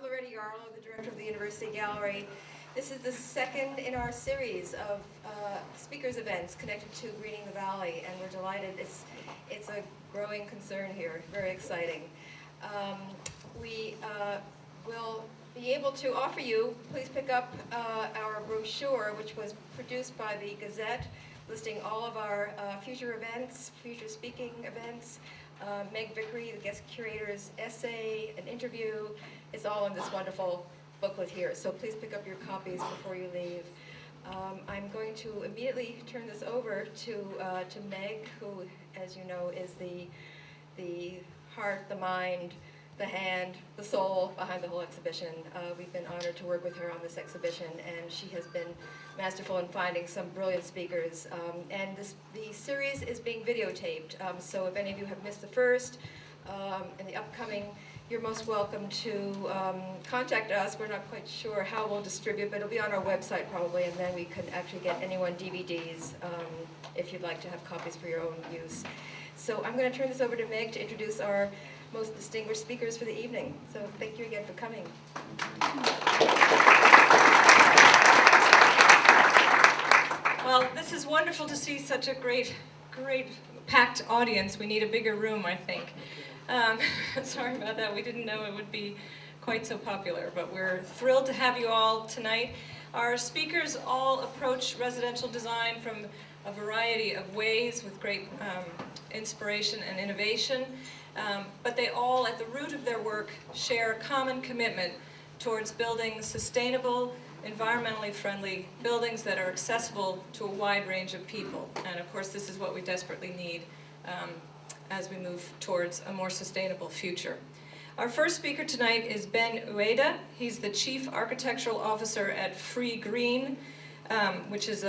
the director of the University Gallery. This is the second in our series of speakers events connected to Greening the Valley, and we're delighted. It's a growing concern here, very exciting. We will be able to offer you, please pick up our brochure, which was produced by the Gazette, listing all of our future events, future speaking events. Meg Vickery, the guest curator's essay, an interview, it's all in this wonderful booklet here. So please pick up your copies before you leave. I'm going to immediately turn this over to Meg, who, as you know, is the heart, the mind, the hand, the soul behind the whole exhibition. We've been honored to work with her on this exhibition, and she has been masterful in finding some brilliant speakers. And the series is being videotaped, so if any of you have missed the first and the upcoming, you're most welcome to contact us. We're not quite sure how we'll distribute, but it'll be on our website probably, and then we can actually get anyone DVDs if you'd like to have copies for your own use. So I'm going to turn this over to Meg to introduce our most distinguished speakers for the evening. So thank you again for coming. Well, this is wonderful to see such a great packed audience. We need a bigger room, I think. Sorry about that. We didn't know it would be quite so popular, but we're thrilled to have you all tonight. Our speakers all approach residential design from a variety of ways with great inspiration and innovation, but they all, at the root of their work, share a common commitment towards building sustainable, environmentally friendly buildings that are accessible to a wide range of people. And of course, this is what we desperately need as we move towards a more sustainable future. Our first speaker tonight is Ben Uyeda. He's the Chief Architectural Officer at FreeGreen, which is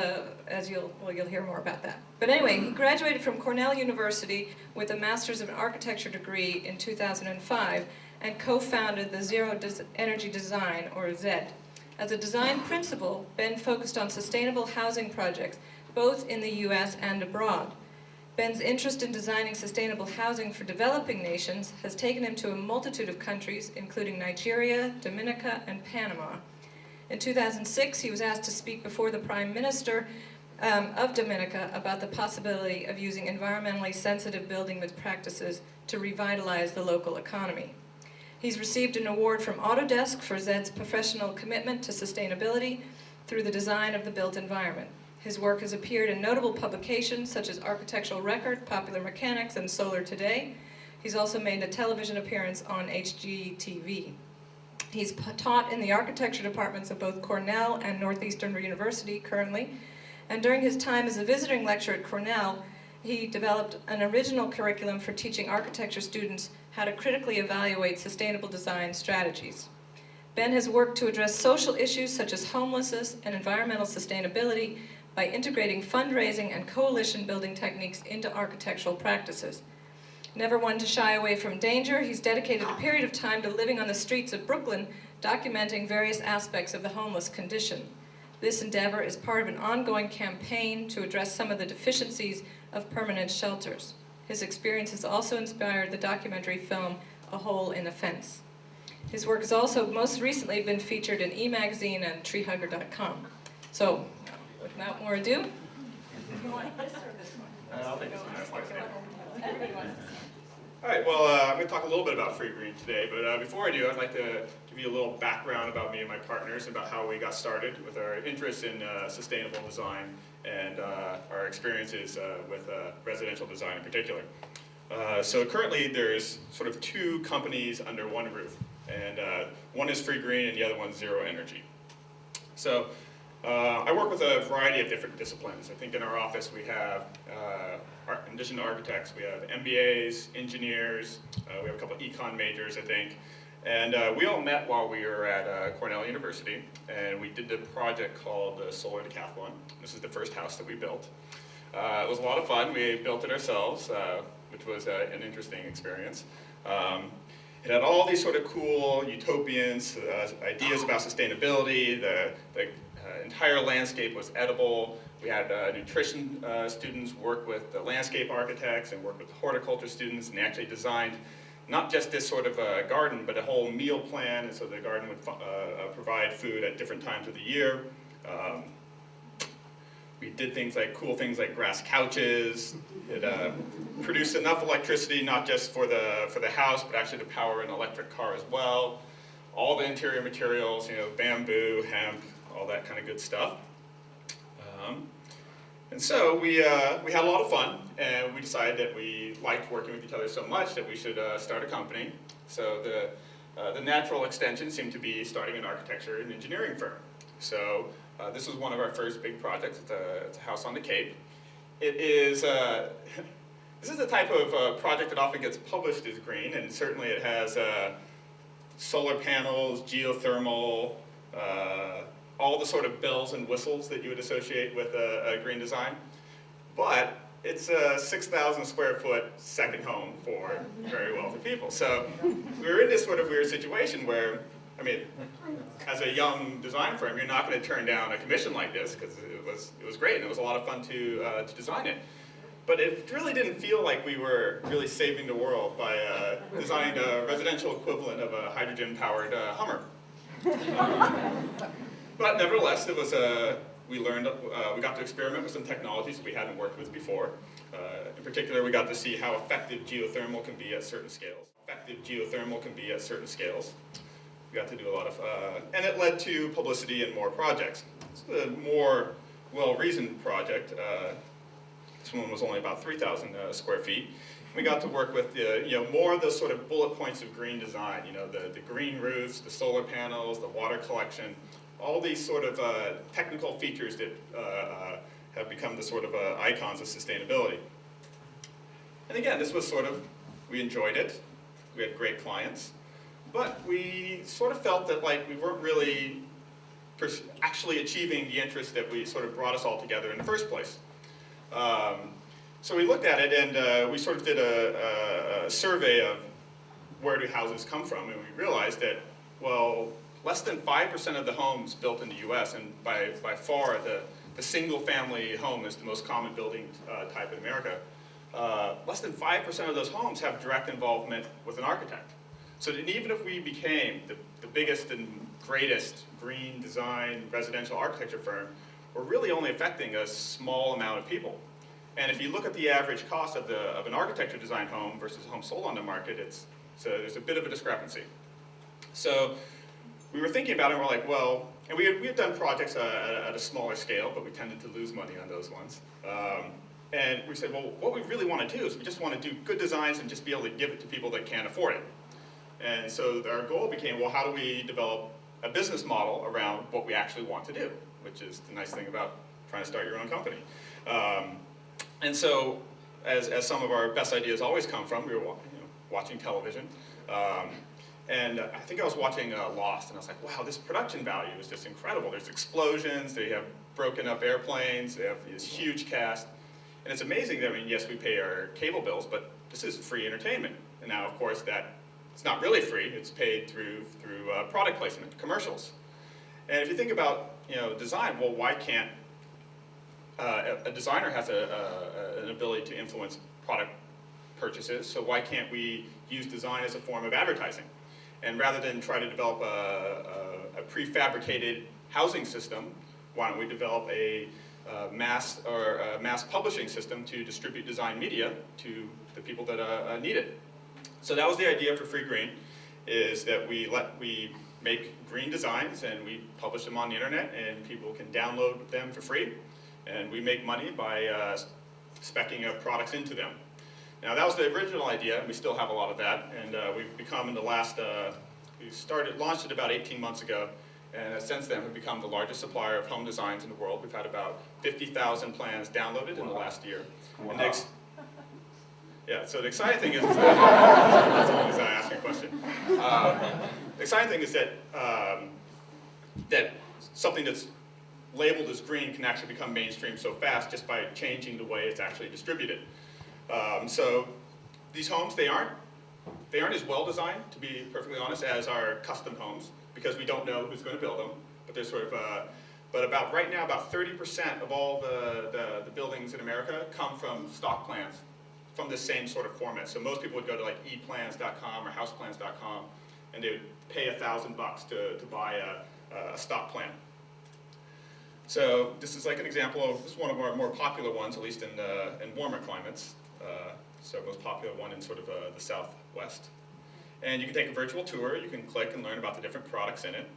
you'll hear more about that. But anyway, he graduated from Cornell University with a Master's of Architecture degree in 2005 and co-founded the Zero Energy Design, or ZED. As a design principal, Ben focused on sustainable housing projects, both in the US and abroad. Ben's interest in designing sustainable housing for developing nations has taken him to a multitude of countries, including Nigeria, Dominica, and Panama. In 2006, he was asked to speak before the Prime Minister of Dominica about the possibility of using environmentally sensitive building practices to revitalize the local economy. He's received an award from Autodesk for Zed's professional commitment to sustainability through the design of the built environment. His work has appeared in notable publications such as Architectural Record, Popular Mechanics, and Solar Today. He's also made a television appearance on HGTV. He's taught in the architecture departments of both Cornell and Northeastern University currently, and during his time as a visiting lecturer at Cornell, he developed an original curriculum for teaching architecture students how to critically evaluate sustainable design strategies. Ben has worked to address social issues such as homelessness and environmental sustainability by integrating fundraising and coalition building techniques into architectural practices. Never one to shy away from danger, he's dedicated a period of time to living on the streets of Brooklyn, documenting various aspects of the homeless condition. This endeavor is part of an ongoing campaign to address some of the deficiencies of permanent shelters. His experience has also inspired the documentary film A Hole in a Fence. His work has also most recently been featured in E! Magazine and treehugger.com. So, without more ado, you want this or this one? I'll take this one. Everybody wants this one. All right, well, I'm going to talk a little bit about FreeGreen today, but before I do, I'd like to give you a little background about me and my partners, about how we got started with our interest in sustainable design and our experiences with residential design in particular. So currently there's sort of two companies under one roof, and one is FreeGreen and the other one's Zero Energy. So I work with a variety of different disciplines. I think in our office we have, in addition to architects, we have MBAs, engineers, we have a couple of econ majors, I think. And we all met while we were at Cornell University, and we did the project called the Solar Decathlon. This is the first house that we built. It was a lot of fun. We built it ourselves, which was an interesting experience. It had all these sort of cool utopians, ideas about sustainability. The entire landscape was edible. We had nutrition students work with the landscape architects and work with the horticulture students, and they actually designed not just this sort of garden, but a whole meal plan, and so the garden would provide food at different times of the year. We did cool things like grass couches. It produced enough electricity, not just for the house, but actually to power an electric car as well. All the interior materials, bamboo, hemp, all that kind of good stuff. And so we had a lot of fun, and we decided that we liked working with each other so much that we should start a company. So the natural extension seemed to be starting an architecture and engineering firm. So this was one of our first big projects. It's a house on the Cape. It is, this is the type of project that often gets published as green, and certainly it has solar panels, geothermal, all the sort of bells and whistles that you would associate with a green design. But it's a 6,000 square foot second home for very wealthy people. So we were in this sort of weird situation where, I mean, as a young design firm, you're not going to turn down a commission like this because it was great and it was a lot of fun to design it. But it really didn't feel like we were really saving the world by designing the residential equivalent of a hydrogen-powered Hummer. But nevertheless, it was we got to experiment with some technologies that we hadn't worked with before. In particular, we got to see how effective geothermal can be at certain scales. We got to do a lot of, and it led to publicity and more projects. It's a more well-reasoned project. This one was only about 3,000 square feet. We got to work with more of the sort of bullet points of green design. The green roofs, the solar panels, the water collection, all these sort of technical features that have become the sort of icons of sustainability. And again, this was we enjoyed it. We had great clients. But we sort of felt that we weren't really actually achieving the interest that we sort of brought us all together in the first place. So we looked at it and we sort of did a survey of where do houses come from, and we realized that, well, less than 5% of the homes built in the US, and by far the single family home is the most common building type in America, less than 5% of those homes have direct involvement with an architect. So that even if we became the biggest and greatest green design residential architecture firm, we're really only affecting a small amount of people. And if you look at the average cost of an architecture design home versus a home sold on the market, there's a bit of a discrepancy. So we were thinking about it, and we're like, well, and we had done projects at a smaller scale, but we tended to lose money on those ones. And we said, well, what we really want to do is we just want to do good designs and just be able to give it to people that can't afford it. And so our goal became, well, how do we develop a business model around what we actually want to do, which is the nice thing about trying to start your own company. And so, as some of our best ideas always come from, we were watching television. And I think I was watching Lost, and I was like, wow, this production value is just incredible. There's explosions, they have broken up airplanes, they have this huge cast. And it's amazing that, yes, we pay our cable bills, but this is free entertainment. And now, of course, it's not really free, it's paid through product placement, commercials. And if you think about design, well, why can't a designer has an ability to influence product purchases, so why can't we use design as a form of advertising? And rather than try to develop a prefabricated housing system, why don't we develop a mass publishing system to distribute design media to the people that need it? So that was the idea for FreeGreen, is that we make green designs and we publish them on the internet and people can download them for free, and we make money by speccing products into them. Now that was the original idea, and we still have a lot of that, and we've become in the last, launched it about 18 months ago, and since then we've become the largest supplier of home designs in the world. We've had about 50,000 plans downloaded in the last year. Wow. And yeah, so the exciting thing is that, as long as I ask you a question, the exciting thing is that, that something that's labeled as green can actually become mainstream so fast just by changing the way it's actually distributed. So these homes, they aren't as well designed, to be perfectly honest, as our custom homes, because we don't know who's going to build them. But they're sort of, but right now, about 30% of all the buildings in America come from stock plans. from the same sort of format. So most people would go to like eplans.com or houseplans.com, and they would pay $1,000 to buy a stock plan. So this is like an example of, this is one of our more popular ones, at least in warmer climates. So most popular one in sort of the Southwest. And you can take a virtual tour, you can click and learn about the different products in it.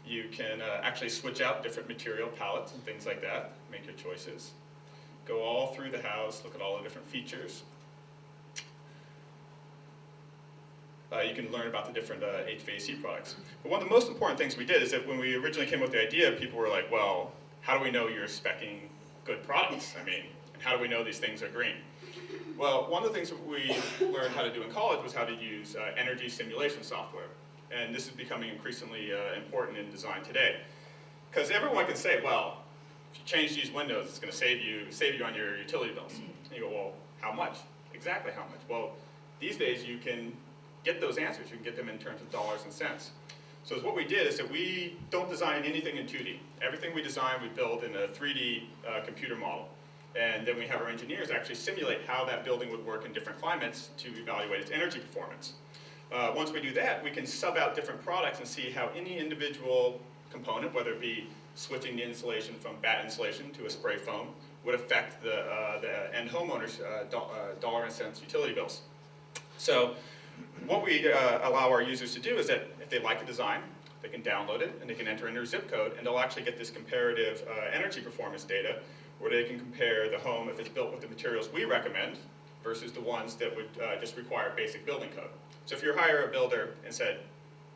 You can actually switch out different material palettes and things like that, make your choices. Go all through the house, look at all the different features. You can learn about the different HVAC products. But one of the most important things we did is that when we originally came up with the idea, people were like, well, how do we know you're speccing good products? I mean, and how do we know these things are green? Well, one of the things that we learned how to do in college was how to use energy simulation software. And this is becoming increasingly important in design today. Because everyone can say, well, if you change these windows, it's going to save you on your utility bills. And you go, well, how much? Exactly how much? Well, these days you can get those answers. You can get them in terms of dollars and cents. So what we did is that we don't design anything in 2D. Everything we design, we build in a 3D computer model. And then we have our engineers actually simulate how that building would work in different climates to evaluate its energy performance. Once we do that, we can sub out different products and see how any individual component, whether it be switching the insulation from batt insulation to a spray foam, would affect the end homeowner's dollar and cents utility bills. So what we allow our users to do is that if they like a design, they can download it and they can enter in their zip code, and they'll actually get this comparative energy performance data where they can compare the home if it's built with the materials we recommend versus the ones that would just require basic building code. So if you hire a builder and said,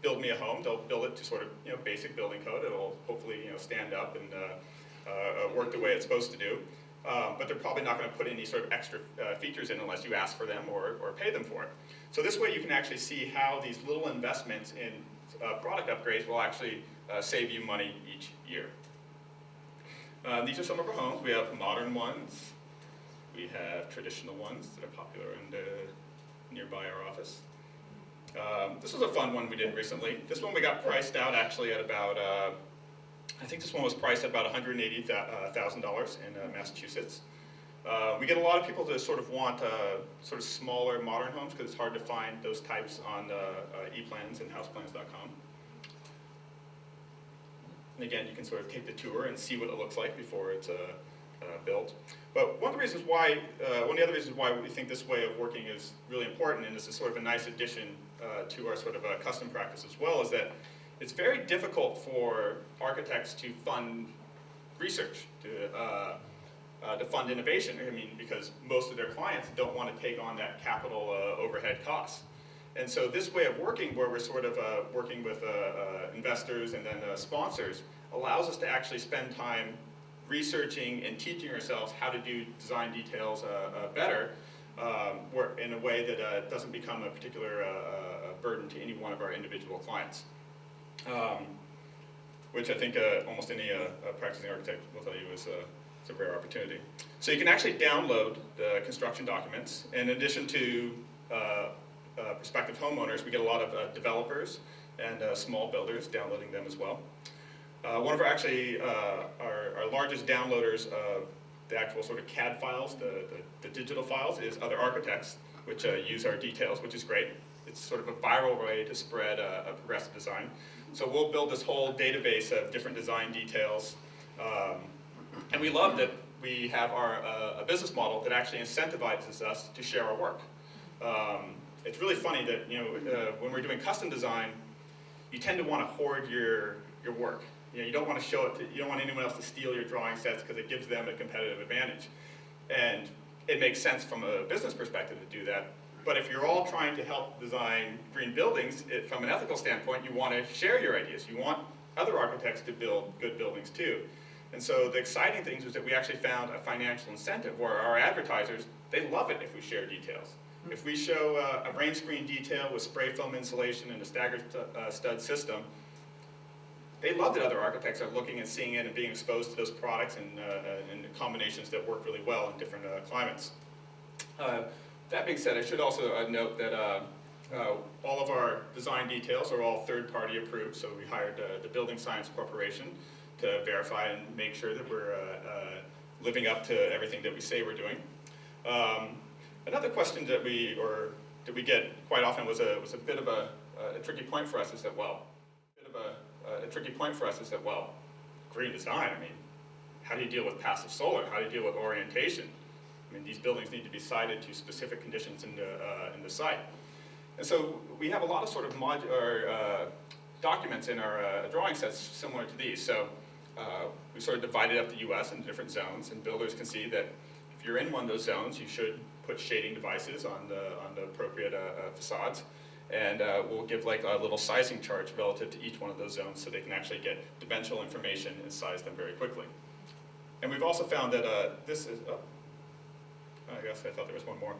build me a home, they'll build it to sort of basic building code. It'll hopefully stand up and work the way it's supposed to do. But they're probably not going to put any sort of extra features in unless you ask for them or pay them for it. So this way you can actually see how these little investments in product upgrades will actually save you money each year. These are some of our homes. We have modern ones. We have traditional ones that are popular and nearby our office. This was a fun one we did recently. This one we got priced out actually at about, I think this one was priced at about $180,000 in Massachusetts. We get a lot of people that sort of want sort of smaller modern homes because it's hard to find those types on eplans and houseplans.com. And again, you can sort of take the tour and see what it looks like before it's built. But one of the other reasons why we think this way of working is really important, and this is sort of a nice addition to our sort of custom practice as well, is that it's very difficult for architects to fund research, to fund innovation. I mean, because most of their clients don't want to take on that capital overhead costs. And so this way of working, where we're sort of working with investors and then sponsors, allows us to actually spend time researching and teaching ourselves how to do design details better in a way that doesn't become a particular burden to any one of our individual clients. Which I think almost any practicing architect will tell you is a rare opportunity. So you can actually download the construction documents. In addition to prospective homeowners, we get a lot of developers and small builders downloading them as well. One of our largest downloaders of the actual sort of CAD files, the digital files, is other architects, which use our details, which is great. It's sort of a viral way to spread a progressive design. So we'll build this whole database of different design details. And we love that we have a business model that actually incentivizes us to share our work. It's really funny that when we're doing custom design, you tend to want to hoard your work. You don't want to show it. You don't want anyone else to steal your drawing sets because it gives them a competitive advantage. And it makes sense from a business perspective to do that. But if you're all trying to help design green buildings, from an ethical standpoint, you want to share your ideas. You want other architects to build good buildings too. And so the exciting thing was that we actually found a financial incentive where our advertisers, they love it if we share details. If we show a rain screen detail with spray foam insulation and a staggered stud system, they love that other architects are looking and seeing it and being exposed to those products and combinations that work really well in different climates. That being said, I should also note that all of our design details are all third-party approved, so we hired the Building Science Corporation to verify and make sure that we're living up to everything that we say we're doing. Another question that we get quite often was a bit of a tricky point for us is that, well, green design, I mean, how do you deal with passive solar? How do you deal with orientation? I mean, these buildings need to be sited to specific conditions in the site. And so we have a lot of sort of documents in our drawing sets similar to these. So we sort of divided up the US into different zones, and builders can see that if you're in one of those zones, you should put shading devices on the appropriate facades. And we'll give like a little sizing chart relative to each one of those zones so they can actually get dimensional information and size them very quickly. And we've also found that this is, I guess I thought there was one more.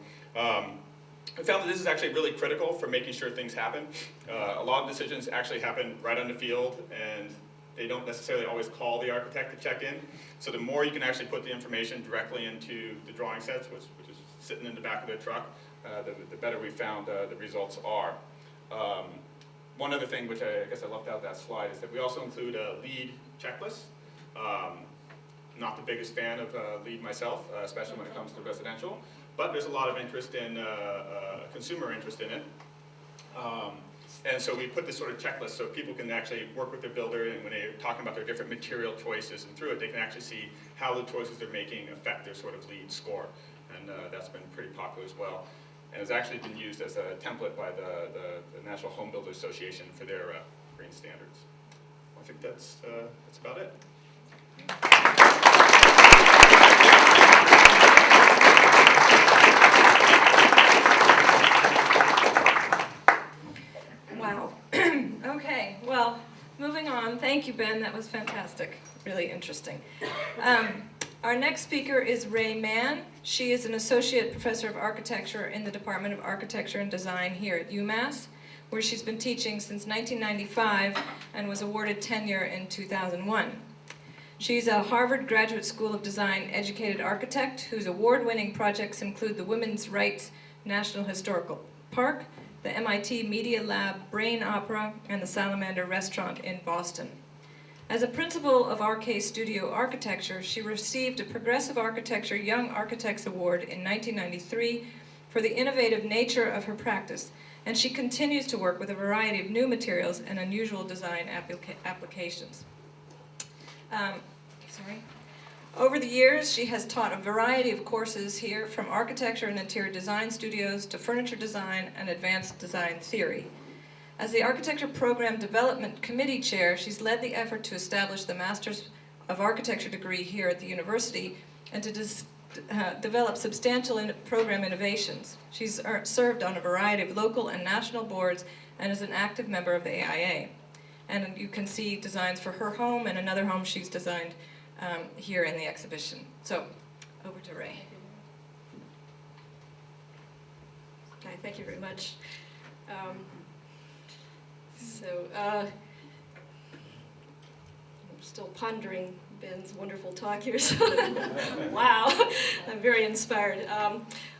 We found that this is actually really critical for making sure things happen. A lot of decisions actually happen right on the field, and they don't necessarily always call the architect to check in. So the more you can actually put the information directly into the drawing sets, which is sitting in the back of their truck, the better we found the results are. One other thing, which I guess I left out that slide, is that we also include a LEED checklist. Not the biggest fan of LEED myself, especially when it comes to residential, but there's a lot of interest in, consumer interest in it. And so we put this sort of checklist so people can actually work with their builder, and when they're talking about their different material choices and through it, they can actually see how the choices they're making affect their sort of LEED score. And that's been pretty popular as well. And it's actually been used as a template by the National Home Builders Association for their green standards. I think that's about it. Wow. Okay, well, moving on. Thank you, Ben. That was fantastic. Really interesting. Our next speaker is Mann. She is an associate professor of architecture in the Department of Architecture and Design here at UMass, where she's been teaching since 1995 and was awarded tenure in 2001. She's a Harvard Graduate School of Design educated architect whose award-winning projects include the Women's Rights National Historical Park, the MIT Media Lab Brain Opera, and the Salamander Restaurant in Boston. As a principal of RK Studio Architecture, she received a Progressive Architecture Young Architects Award in 1993 for the innovative nature of her practice, and she continues to work with a variety of new materials and unusual design applications. Over the years, she has taught a variety of courses here, from architecture and interior design studios to furniture design and advanced design theory. As the Architecture Program Development Committee Chair, she's led the effort to establish the Master's of Architecture degree here at the university and to develop substantial program innovations. She's served on a variety of local and national boards and is an active member of the AIA. And you can see designs for her home and another home she's designed here in the exhibition. So, over to Ray. Okay, thank you very much. I'm still pondering Ben's wonderful talk here, so wow, I'm very inspired.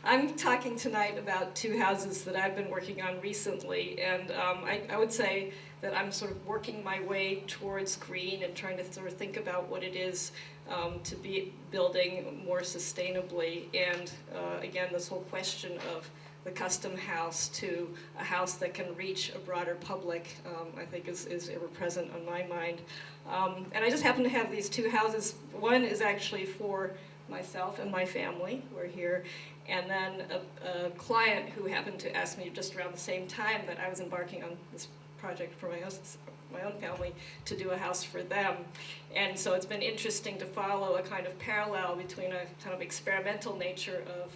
I'm talking tonight about two houses that I've been working on recently, and I would say that I'm sort of working my way towards green and trying to sort of think about what it is to be building more sustainably, and again, this whole question of the custom house to a house that can reach a broader public, I think is ever present on my mind. And I just happen to have these two houses. One is actually for myself and my family, who are here, and then a client who happened to ask me just around the same time that I was embarking on this project for my own family to do a house for them. And so it's been interesting to follow a kind of parallel between a kind of experimental nature of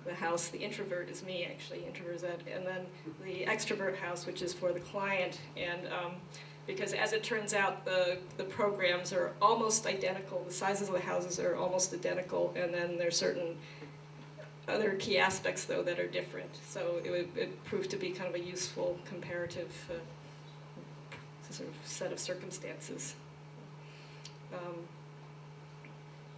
the house. The introvert is me, actually, introverted, and then the extrovert house, which is for the client. And because as it turns out, the programs are almost identical. The sizes of the houses are almost identical, and then there's certain other key aspects, though, that are different. So it proved to be kind of a useful comparative sort of set of circumstances.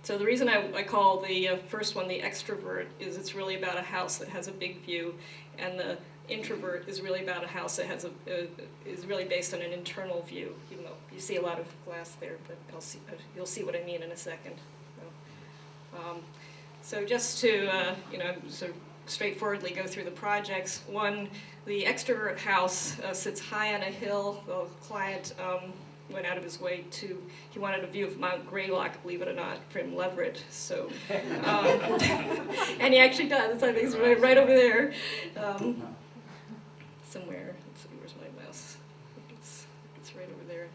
So the reason I call the first one the extrovert is it's really about a house that has a big view, and the introvert is really about a house that has is really based on an internal view. Even though you see a lot of glass there, but you'll see what I mean in a second. So just to sort of straightforwardly go through the projects. One, the extrovert house sits high on a hill. The client went out of his way he wanted a view of Mount Greylock, believe it or not, from Leverett. So, and he actually does. I think it's right over there. Somewhere, let's see, where's my mouse? It's right over there.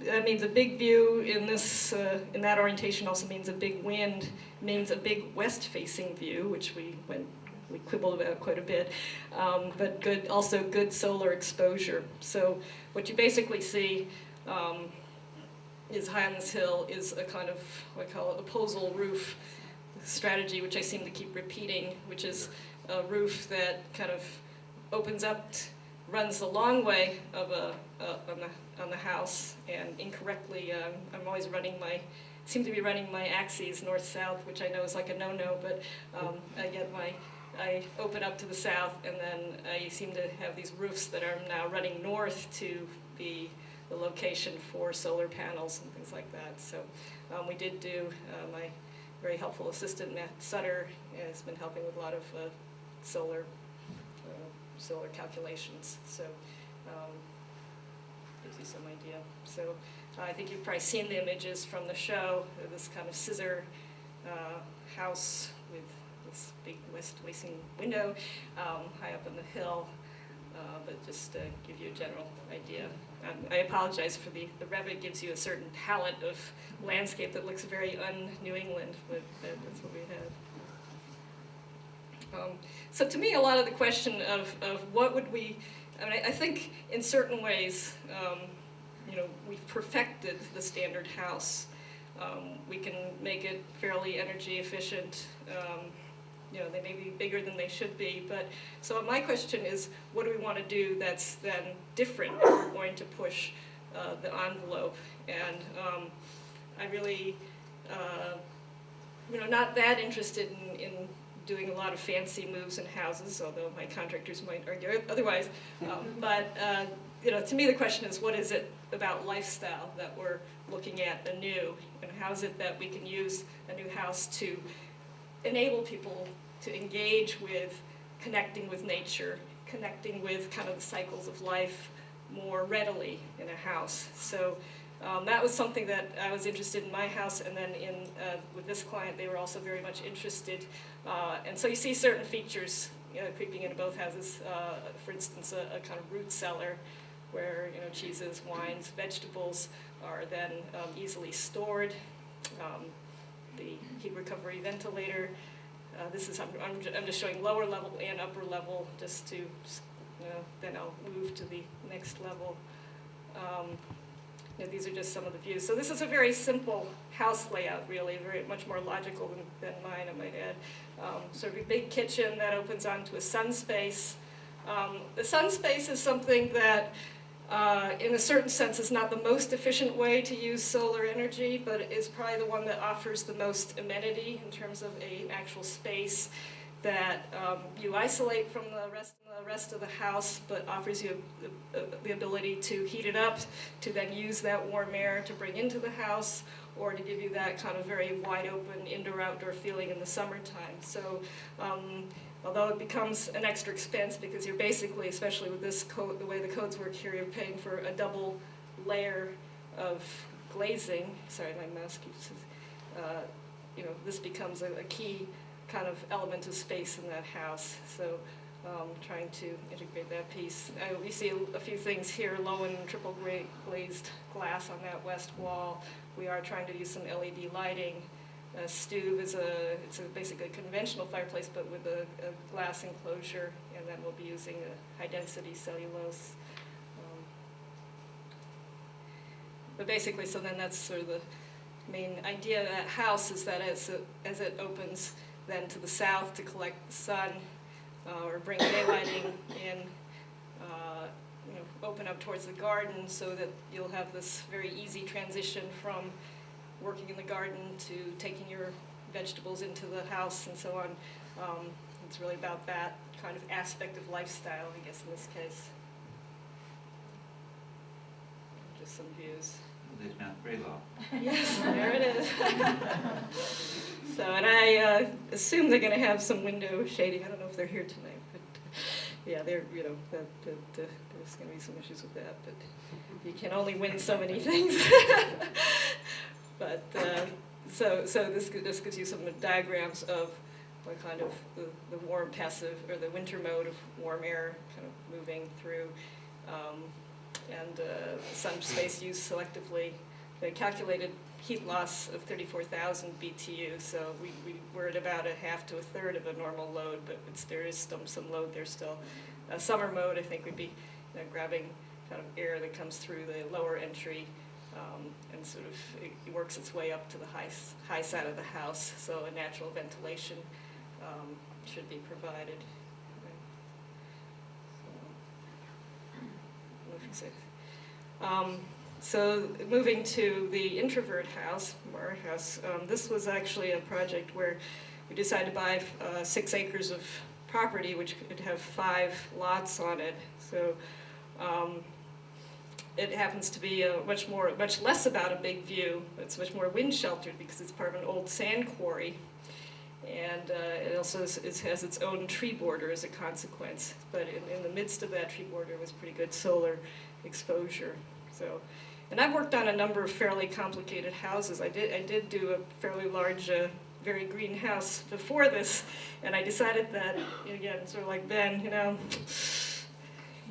That means a big view in this, in that orientation also means a big wind, means a big west-facing view, which we quibbled about quite a bit, but also good solar exposure. So what you basically see is high on this hill is a kind of what I call a opposal roof strategy, which I seem to keep repeating, which is a roof that kind of opens up, runs the long way of on the house, and incorrectly, I'm always seem to be running my axes north-south, which I know is like a no-no, but I open up to the south, and then I seem to have these roofs that are now running north to be the location for solar panels and things like that. So we did do, my very helpful assistant, Matt Sutter, has been helping with a lot of solar calculations. So gives you some idea. So I think you've probably seen the images from the show, this kind of scissor house with this big west-facing window high up on the hill, but just to give you a general idea. I apologize for the Revit gives you a certain palette of landscape that looks very un-New England, but that's what we have. So to me, a lot of the question of what would we, I think in certain ways, we've perfected the standard house. We can make it fairly energy efficient. They may be bigger than they should be, but so my question is, what do we want to do that's then different if we're going to push the envelope? And I really, not that interested in doing a lot of fancy moves in houses, although my contractors might argue otherwise. To me the question is, what is it about lifestyle that we're looking at anew, and how is it that we can use a new house to enable people to engage with connecting with nature, connecting with kind of the cycles of life more readily in a house. So that was something that I was interested in my house, and then with this client, they were also very much interested. And so you see certain features creeping into both houses. For instance, a kind of root cellar where cheeses, wines, vegetables are then easily stored. The heat recovery ventilator. This is I'm just showing lower level and upper level just to then I'll move to the next level. These are just some of the views. So this is a very simple house layout, really, very much more logical than mine, I might add. Sort of a big kitchen that opens onto a sun space. The sun space is something that, in a certain sense, is not the most efficient way to use solar energy, but is probably the one that offers the most amenity in terms of an actual space that you isolate from the rest of the house, but offers you the ability to heat it up, to then use that warm air to bring into the house, or to give you that kind of very wide open indoor-outdoor feeling in the summertime. So although it becomes an extra expense because you're basically, especially with this code, the way the codes work here, you're paying for a double layer of glazing. Sorry, my mouse keeps, this becomes a key kind of element of space in that house. So trying to integrate that piece. We see a few things here, low and triple glazed glass on that west wall. We are trying to use some LED lighting. Stove is it's basically a conventional fireplace, but with a glass enclosure, and then we'll be using a high-density cellulose. But basically, so then that's sort of the main idea of that house, is that as it opens then to the south to collect the sun, or bring daylighting in, open up towards the garden, so that you'll have this very easy transition from working in the garden to taking your vegetables into the house and so on. It's really about that kind of aspect of lifestyle, I guess, in this case. Just some views. There's Mount Freelaw. Yes, there it is. So, and I assume they're going to have some window shading. I don't know if they're here tonight, but yeah, they're, you know, there's going to be some issues with that, but you can only win so many things. But so this gives you some diagrams of what kind of the warm passive, or the winter mode of warm air kind of moving through, and sun space used selectively. They calculated heat loss of 34,000 BTU, so we're at about a half to a third of a normal load, but there is some load there still. Summer mode, I think, would be grabbing kind of air that comes through the lower entry, and sort of it works its way up to the high side of the house, so a natural ventilation should be provided. So moving to the introvert house, Maura house, this was actually a project where we decided to buy 6 acres of property, which could have 5 lots on it. So it happens to be much less about a big view. It's much more wind sheltered because it's part of an old sand quarry. And it also has its own tree border as a consequence. But in the midst of that tree border was pretty good solar exposure. So, and I've worked on a number of fairly complicated houses. I did do a fairly large, very green house before this, and I decided that, again, sort of like Ben, you know,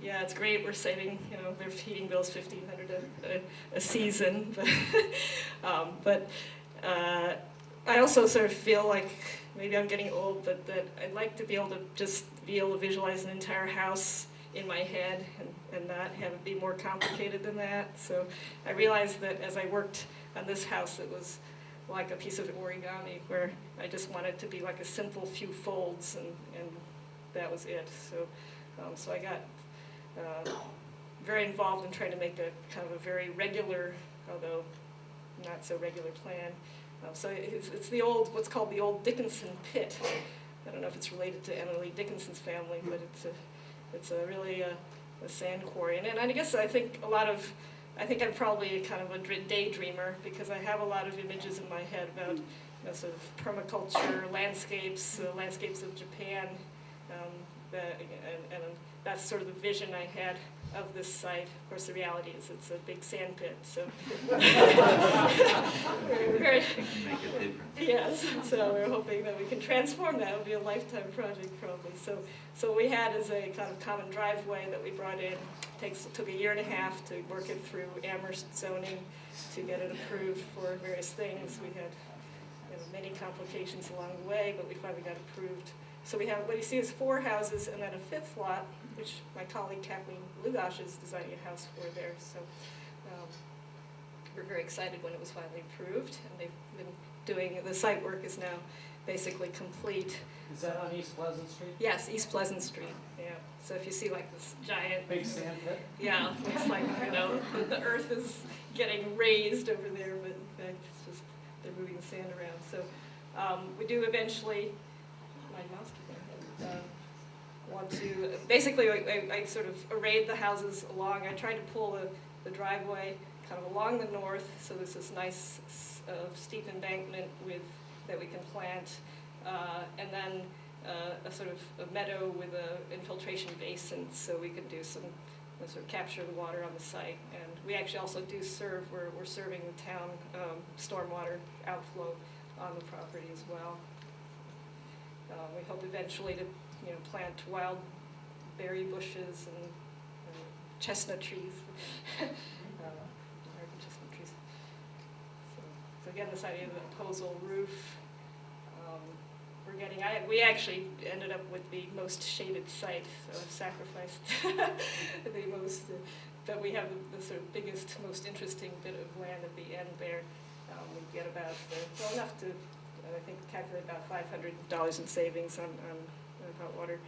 yeah, it's great, we're saving, you know, their heating bill's $1,500 a season, but I also sort of feel like maybe I'm getting old, but that I'd like to be able to visualize an entire house in my head and not have it be more complicated than that. So I realized that as I worked on this house, it was like a piece of origami where I just wanted to be like a simple few folds, and that was it. So I got very involved in trying to make a kind of a very regular, although not so regular plan. So it's the old, what's called the old Dickinson pit. I don't know if it's related to Emily Dickinson's family, but it's a really a sand quarry. And I guess I think I'm probably kind of a daydreamer, because I have a lot of images in my head about, you know, sort of permaculture, landscapes of Japan, and that's sort of the vision I had of this site. Of course, the reality is it's a big sand pit, so very, Make a difference. yes. So we're hoping that we can transform that. It would be a lifetime project, probably. So we had as a kind of common driveway that we brought in. Took a year and a half to work it through Amherst zoning to get it approved for various things. We had, you know, many complications along the way, but we finally got approved. So we have, what you see is 4 houses and then a 5th lot, which my colleague Kathleen Lugosh is designing a house for there. So we're very excited when it was finally approved, and they've been doing, the site work is now basically complete. Is that on East Pleasant Street? Yes, East Pleasant Street, yeah. So if you see like this giant... Big sand pit? Yeah, it's like, you know, the earth is getting raised over there, but in fact, it's just, they're moving the sand around. So we do eventually, my mouse want to, basically I sort of arrayed the houses along. I tried to pull the driveway kind of along the north, so there's this nice steep embankment that we can plant, and then a sort of a meadow with an infiltration basin, so we can do some sort of capture the water on the site. And we actually also do we're serving the town stormwater outflow on the property as well. We hope eventually to, you know, plant wild berry bushes and chestnut trees, American chestnut trees. So again, this idea of the opposal roof. We actually ended up with the most shaded site, so I've sacrificed the most, but we have the sort of biggest, most interesting bit of land at the end there. We get about, well, enough to, I think, calculate about $500 in savings on hot water.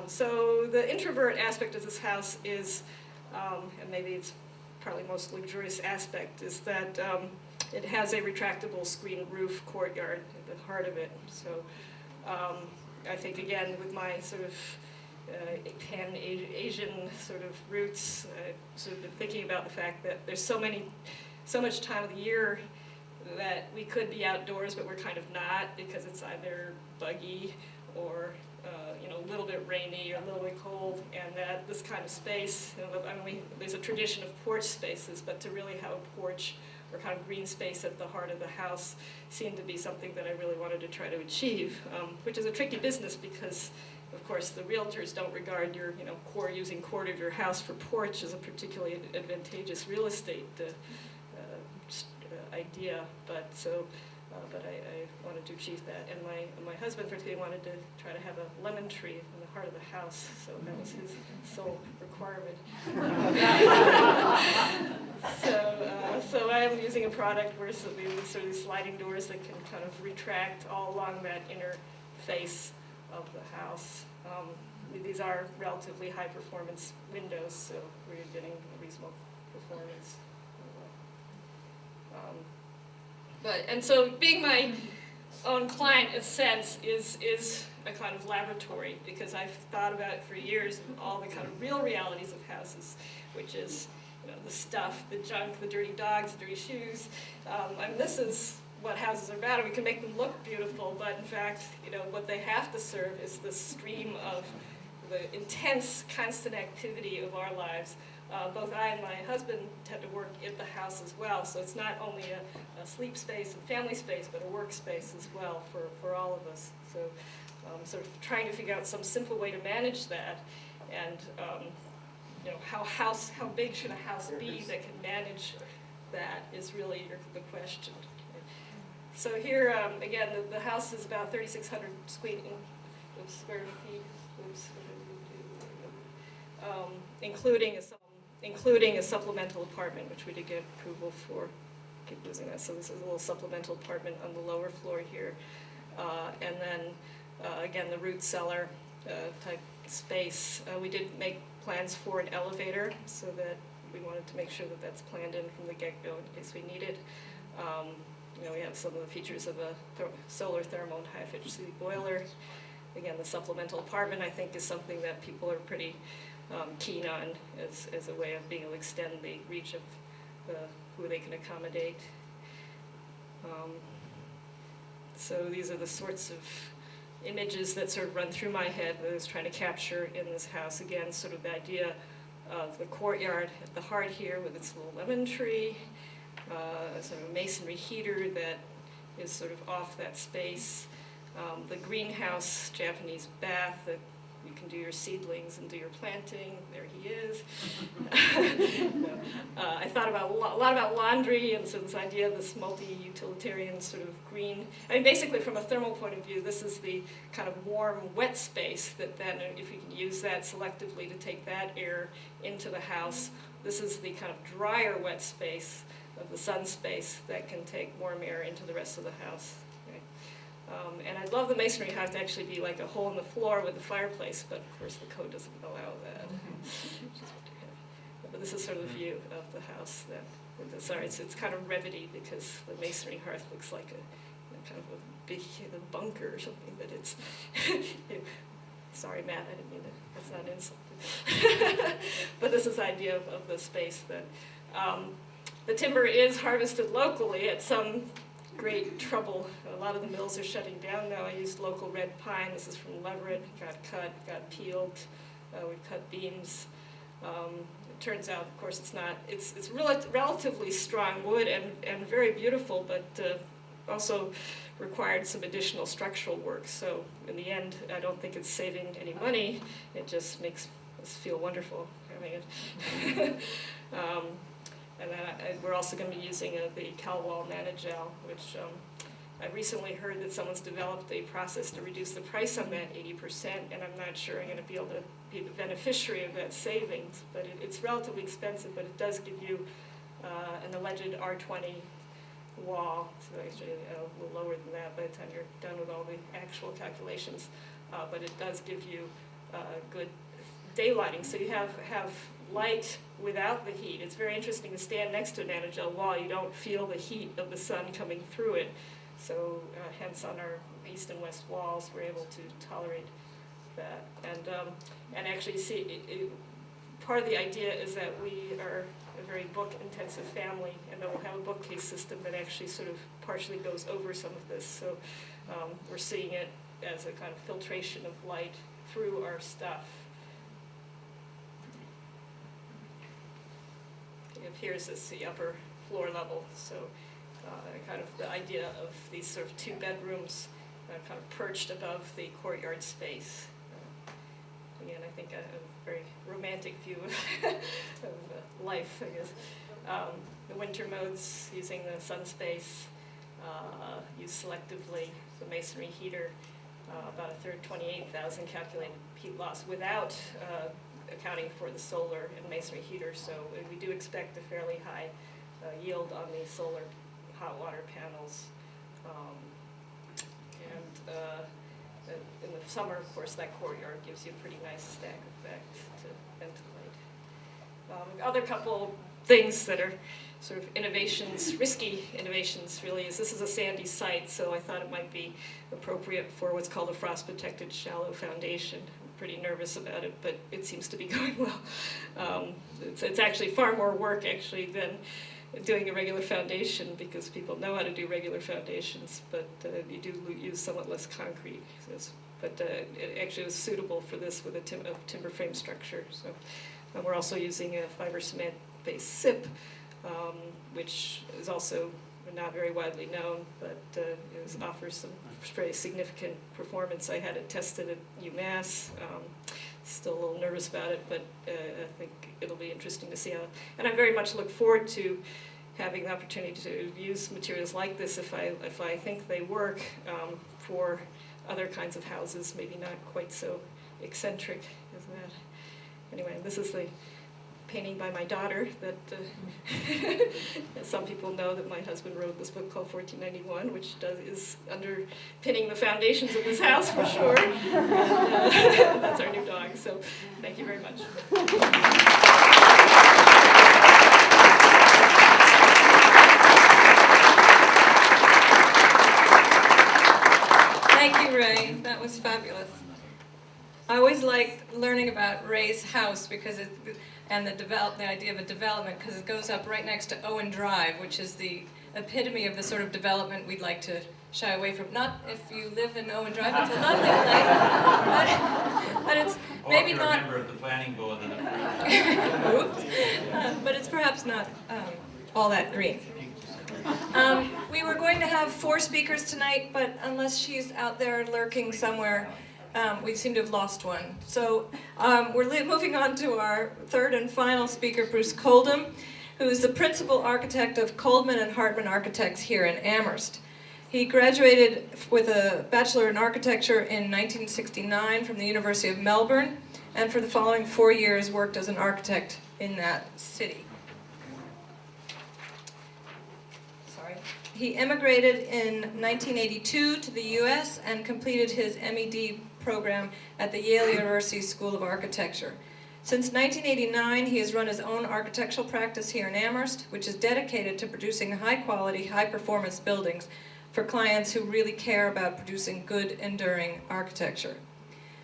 So the introvert aspect of this house is, and maybe it's probably most luxurious aspect, is that it has a retractable screen roof courtyard at the heart of it. So I think, again, with my sort of Pan-Asian sort of roots, I've sort of been thinking about the fact that there's so many so much time of the year that we could be outdoors, but we're kind of not, because it's either buggy or a little bit rainy or a little bit cold, and that this kind of space, there's a tradition of porch spaces, but to really have a porch or kind of green space at the heart of the house seemed to be something that I really wanted to try to achieve, which is a tricky business because, of course, the realtors don't regard your using quarter of your house for porch as a particularly advantageous real estate idea, but I wanted to achieve that, and my husband particularly wanted to try to have a lemon tree in the heart of the house, so that was his sole requirement. So I am using a product where sort of these sliding doors that can kind of retract all along that inner face of the house. These are relatively high performance windows, so we're getting a reasonable performance. And so being my own client, in a sense, is a kind of laboratory, because I've thought about it for years, all the kind of real realities of houses, which is the stuff, the junk, the dirty dogs, the dirty shoes. And this is what houses are about, and we can make them look beautiful, but in fact, what they have to serve is the stream of the intense, constant activity of our lives. Both I and my husband tend to work at the house as well, so it's not only a sleep space and family space, but a work space as well for all of us. So sort of trying to figure out some simple way to manage that, and how big should a house be that can manage that is really the question. So here, again, the house is about 3,600 square feet, including a supplemental apartment, which we did get approval for. Keep losing that. So this is a little supplemental apartment on the lower floor here, and then again the root cellar type space. We did make plans for an elevator, so that we wanted to make sure that that's planned in from the get-go in case we need it. We have some of the features of a solar thermal and high efficiency boiler. Again, the supplemental apartment, I think, is something that people are pretty keen on as a way of being able to extend the reach of who they can accommodate. So these are the sorts of images that sort of run through my head that I was trying to capture in this house. Again, sort of the idea of the courtyard at the heart here with its little lemon tree, sort of a masonry heater that is sort of off that space. The greenhouse, Japanese bath that you can do your seedlings and do your planting. There he is. I thought a lot about laundry, and so this idea of this multi-utilitarian sort of green. Basically from a thermal point of view, this is the kind of warm, wet space that then, if you can use that selectively to take that air into the house, this is the kind of drier, wet space of the sun space that can take warm air into the rest of the house. And I'd love the masonry house to actually be like a hole in the floor with a fireplace, but of course the code doesn't allow that. But this is sort of the view of the house. Sorry, it's kind of revity because the masonry hearth looks like a kind of a big bunker or something, but it's. Sorry, Matt, I didn't mean to. That's not an insult. But this is the idea of the space that the timber is harvested locally at some great trouble. A lot of the mills are shutting down now. I used local red pine. This is from Leverett. Got cut, got peeled. We cut beams. It turns out, of course, it's relatively strong wood and very beautiful, but also required some additional structural work. So in the end, I don't think it's saving any money. It just makes us feel wonderful having it. And then we're also going to be using the Calwall Nanogel, which I recently heard that someone's developed a process to reduce the price on that 80%, and I'm not sure I'm going to be able to be the beneficiary of that savings. But it's relatively expensive, but it does give you an alleged R20 wall. So actually a little lower than that by the time you're done with all the actual calculations. But it does give you good daylighting. So you have light without the heat. It's very interesting to stand next to a nanogel wall. You don't feel the heat of the sun coming through it. So hence on our east and west walls, we're able to tolerate that. And actually see, part of the idea is that we are a very book-intensive family, and then we'll have a bookcase system that actually sort of partially goes over some of this. So we're seeing it as a kind of filtration of light through our stuff. It appears as the upper floor level, so kind of the idea of these sort of 2 bedrooms kind of perched above the courtyard space. Again, I think a very romantic view of life, I guess. The winter modes using the sun space, used selectively, the masonry heater, about a third, 28,000 calculated heat loss without accounting for the solar and masonry heater. So we do expect a fairly high yield on the solar hot water panels. In the summer, of course, that courtyard gives you a pretty nice stack effect to ventilate. Other couple things that are sort of innovations, risky innovations really, is this is a sandy site, so I thought it might be appropriate for what's called a frost-protected shallow foundation. I'm pretty nervous about it, but it seems to be going well. It's actually far more work actually than doing a regular foundation, because people know how to do regular foundations, but you do use somewhat less concrete. But it actually was suitable for this with a timber frame structure. So we're also using a fiber cement-based SIP, which is also not very widely known, but offers some very significant performance. I had it tested at UMass. Still a little nervous about it, but I think it'll be interesting to see how. And I very much look forward to having the opportunity to use materials like this if I think they work for other kinds of houses, maybe not quite so eccentric as that. Anyway, this is the painting by my daughter that some people know that my husband wrote this book called 1491, which is underpinning the foundations of this house for sure. And, that's our new dog, so thank you very much. Thank you, Ray. That was fabulous. I always liked learning about Ray's house because and the idea of a development, because it goes up right next to Owen Drive, which is the epitome of the sort of development we'd like to shy away from. Not if you live in Owen Drive, it's a lovely place, but it's maybe not. Or if you're a member of the planning board and the but it's perhaps not all that green. We were going to have 4 speakers tonight, but unless she's out there lurking somewhere, we seem to have lost one. So we're moving on to our 3rd and final speaker, Bruce Coldham, who is the principal architect of Coldham and Hartman Architects here in Amherst. He graduated with a Bachelor in Architecture in 1969 from the University of Melbourne, and for the following 4 years worked as an architect in that city. He immigrated in 1982 to the US and completed his MED program at the Yale University School of Architecture. Since 1989, he has run his own architectural practice here in Amherst, which is dedicated to producing high-quality, high-performance buildings for clients who really care about producing good, enduring architecture.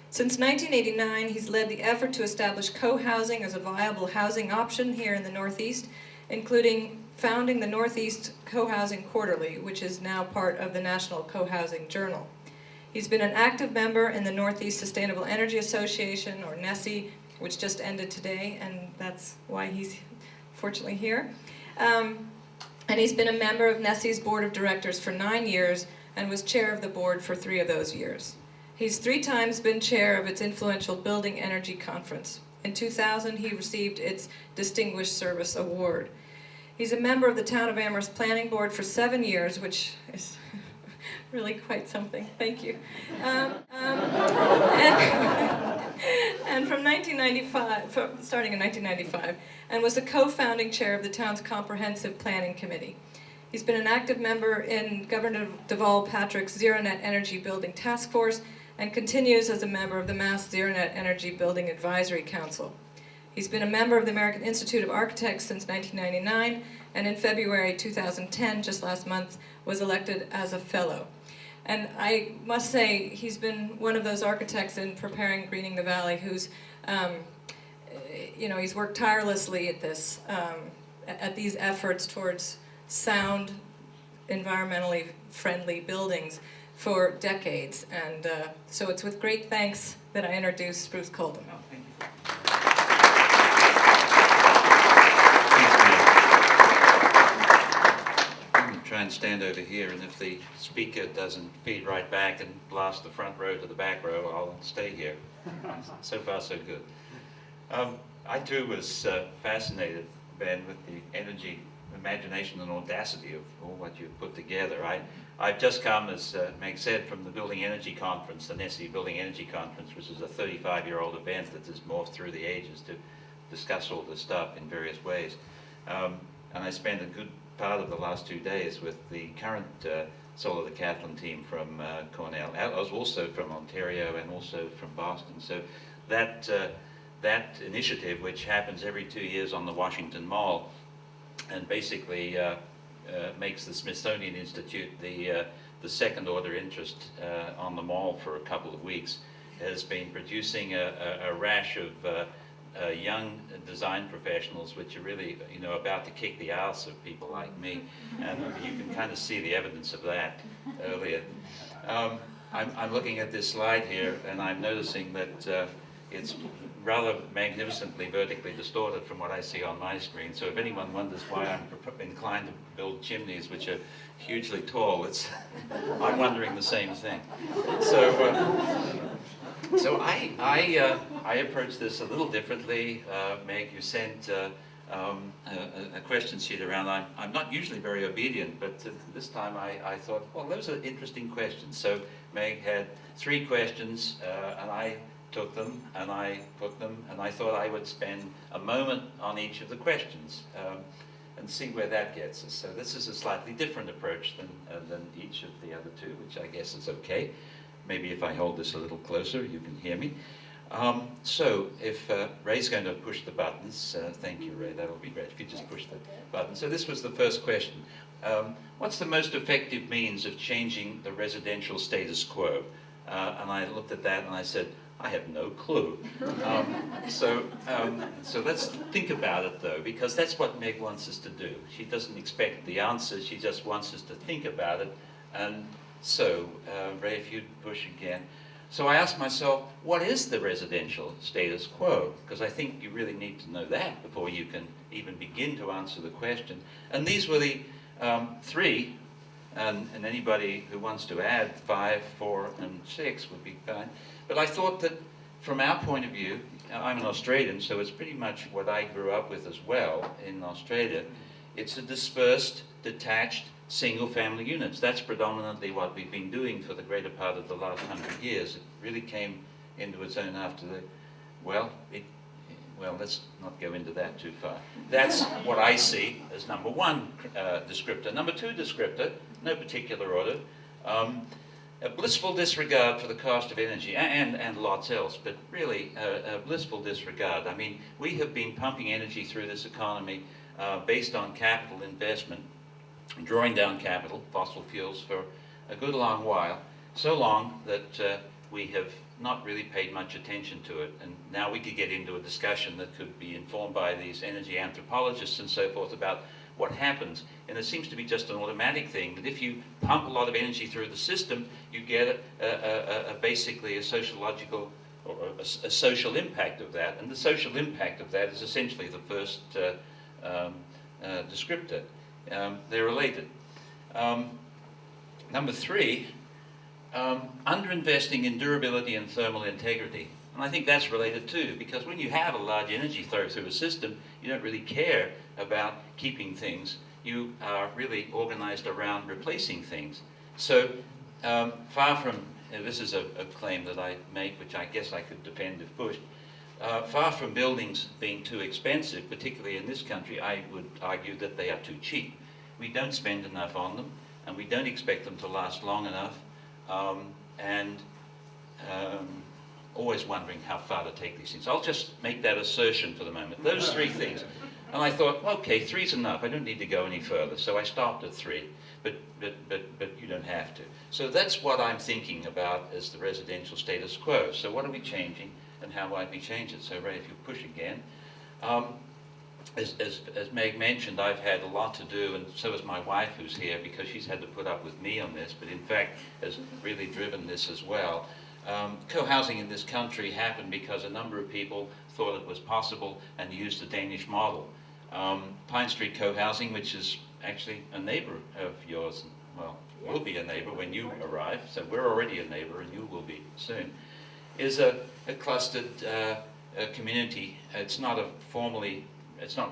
Since 1989, he's led the effort to establish co-housing as a viable housing option here in the Northeast, including founding the Northeast Co-Housing Quarterly, which is now part of the National Co-Housing Journal. He's been an active member in the Northeast Sustainable Energy Association, or NESE, which just ended today, and that's why he's fortunately here. And he's been a member of NESE's Board of Directors for 9 years and was chair of the board for 3 of those years. He's 3 times been chair of its influential Building Energy Conference. In 2000, he received its Distinguished Service Award. He's a member of the Town of Amherst Planning Board for 7 years, which is really quite something. Thank you. And from 1995, starting in 1995, and was the co-founding chair of the town's Comprehensive Planning Committee. He's been an active member in Governor Deval Patrick's Zero Net Energy Building Task Force and continues as a member of the Mass Zero Net Energy Building Advisory Council. He's been a member of the American Institute of Architects since 1999, and in February 2010, just last month, was elected as a fellow. And I must say, he's been one of those architects in preparing Greening the Valley who's, he's worked tirelessly at this. at these efforts towards sound, environmentally friendly buildings for decades. And so it's with great thanks that I introduce Bruce Coldham. Oh, thank you. I'm going to try and stand over here, and if the speaker doesn't feed right back and blast the front row to the back row, I'll stay here. So far, so good. I too was fascinated, Ben, with the energy, imagination, and audacity of all what you've put together. I've just come, as Meg said, from the Building Energy Conference, the NESI Building Energy Conference, which is a 35-year-old event that has morphed through the ages to discuss all this stuff in various ways. And I spent a good part of the last 2 days with the current solar decathlon team from Cornell. I was also from Ontario and also from Boston. So that initiative, which happens every 2 years on the Washington Mall, and basically makes the Smithsonian Institute the second order interest on the mall for a couple of weeks, has been producing a rash of young design professionals, which are really, about to kick the ass of people like me, and you can kind of see the evidence of that earlier. I'm looking at this slide here, and I'm noticing that it's rather magnificently vertically distorted from what I see on my screen. So if anyone wonders why I'm inclined to build chimneys which are hugely tall, I'm wondering the same thing. So I approached this a little differently. Meg, you sent a question sheet around. I'm not usually very obedient, but this time I thought, well, those are interesting questions. So Meg had 3 questions, and I took them and I put them, and I thought I would spend a moment on each of the questions and see where that gets us. So this is a slightly different approach than each of the other 2, which I guess is okay. Maybe if I hold this a little closer, you can hear me. So if Ray's going to push the buttons, thank you, Ray, that will be great if you just push the button. So this was the first question. What's the most effective means of changing the residential status quo? And I looked at that and I said, I have no clue. So let's think about it, though, because that's what Meg wants us to do. She doesn't expect the answer, she just wants us to think about it. And so, Ray, if you'd push again. So I asked myself, what is the residential status quo? Because I think you really need to know that before you can even begin to answer the question. And these were the 3, and anybody who wants to add 5, 4, and 6 would be fine. But I thought that from our point of view, I'm an Australian, so it's pretty much what I grew up with as well in Australia. It's a dispersed, detached, single-family units. That's predominantly what we've been doing for the greater part of the last 100 years. It really came into its own after the, well, let's not go into that too far. That's what I see as number 1 descriptor. Number 2 descriptor, no particular order, a blissful disregard for the cost of energy, and lots else, but really a blissful disregard. I mean, we have been pumping energy through this economy based on capital investment, drawing down capital, fossil fuels, for a good long while, so long that we have not really paid much attention to it. And now we could get into a discussion that could be informed by these energy anthropologists and so forth about what happens. And it seems to be just an automatic thing, that if you pump a lot of energy through the system, you get basically a sociological or a social impact of that. And the social impact of that is essentially the first descriptor. They're related. Number 3, underinvesting in durability and thermal integrity. And I think that's related too, because when you have a large energy flow through a system, you don't really care about keeping things. You are really organized around replacing things. So far from, this is a claim that I make, which I guess I could defend if pushed, far from buildings being too expensive, particularly in this country, I would argue that they are too cheap. We don't spend enough on them, and we don't expect them to last long enough, always wondering how far to take these things. I'll just make that assertion for the moment. Those 3 things. And I thought, okay, 3's enough. I don't need to go any further. So I stopped at 3, but you don't have to. So that's what I'm thinking about as the residential status quo. So what are we changing, and how might we change it? So Ray, if you push again. as Meg mentioned, I've had a lot to do, and so has my wife who's here, because she's had to put up with me on this, but in fact has really driven this as well. Co-housing in this country happened because a number of people thought it was possible and used the Danish model. Pine Street Co-housing, which is actually a neighbor of yours, well, will be a neighbor when you arrive, so we're already a neighbor and you will be soon, is a clustered community. It's not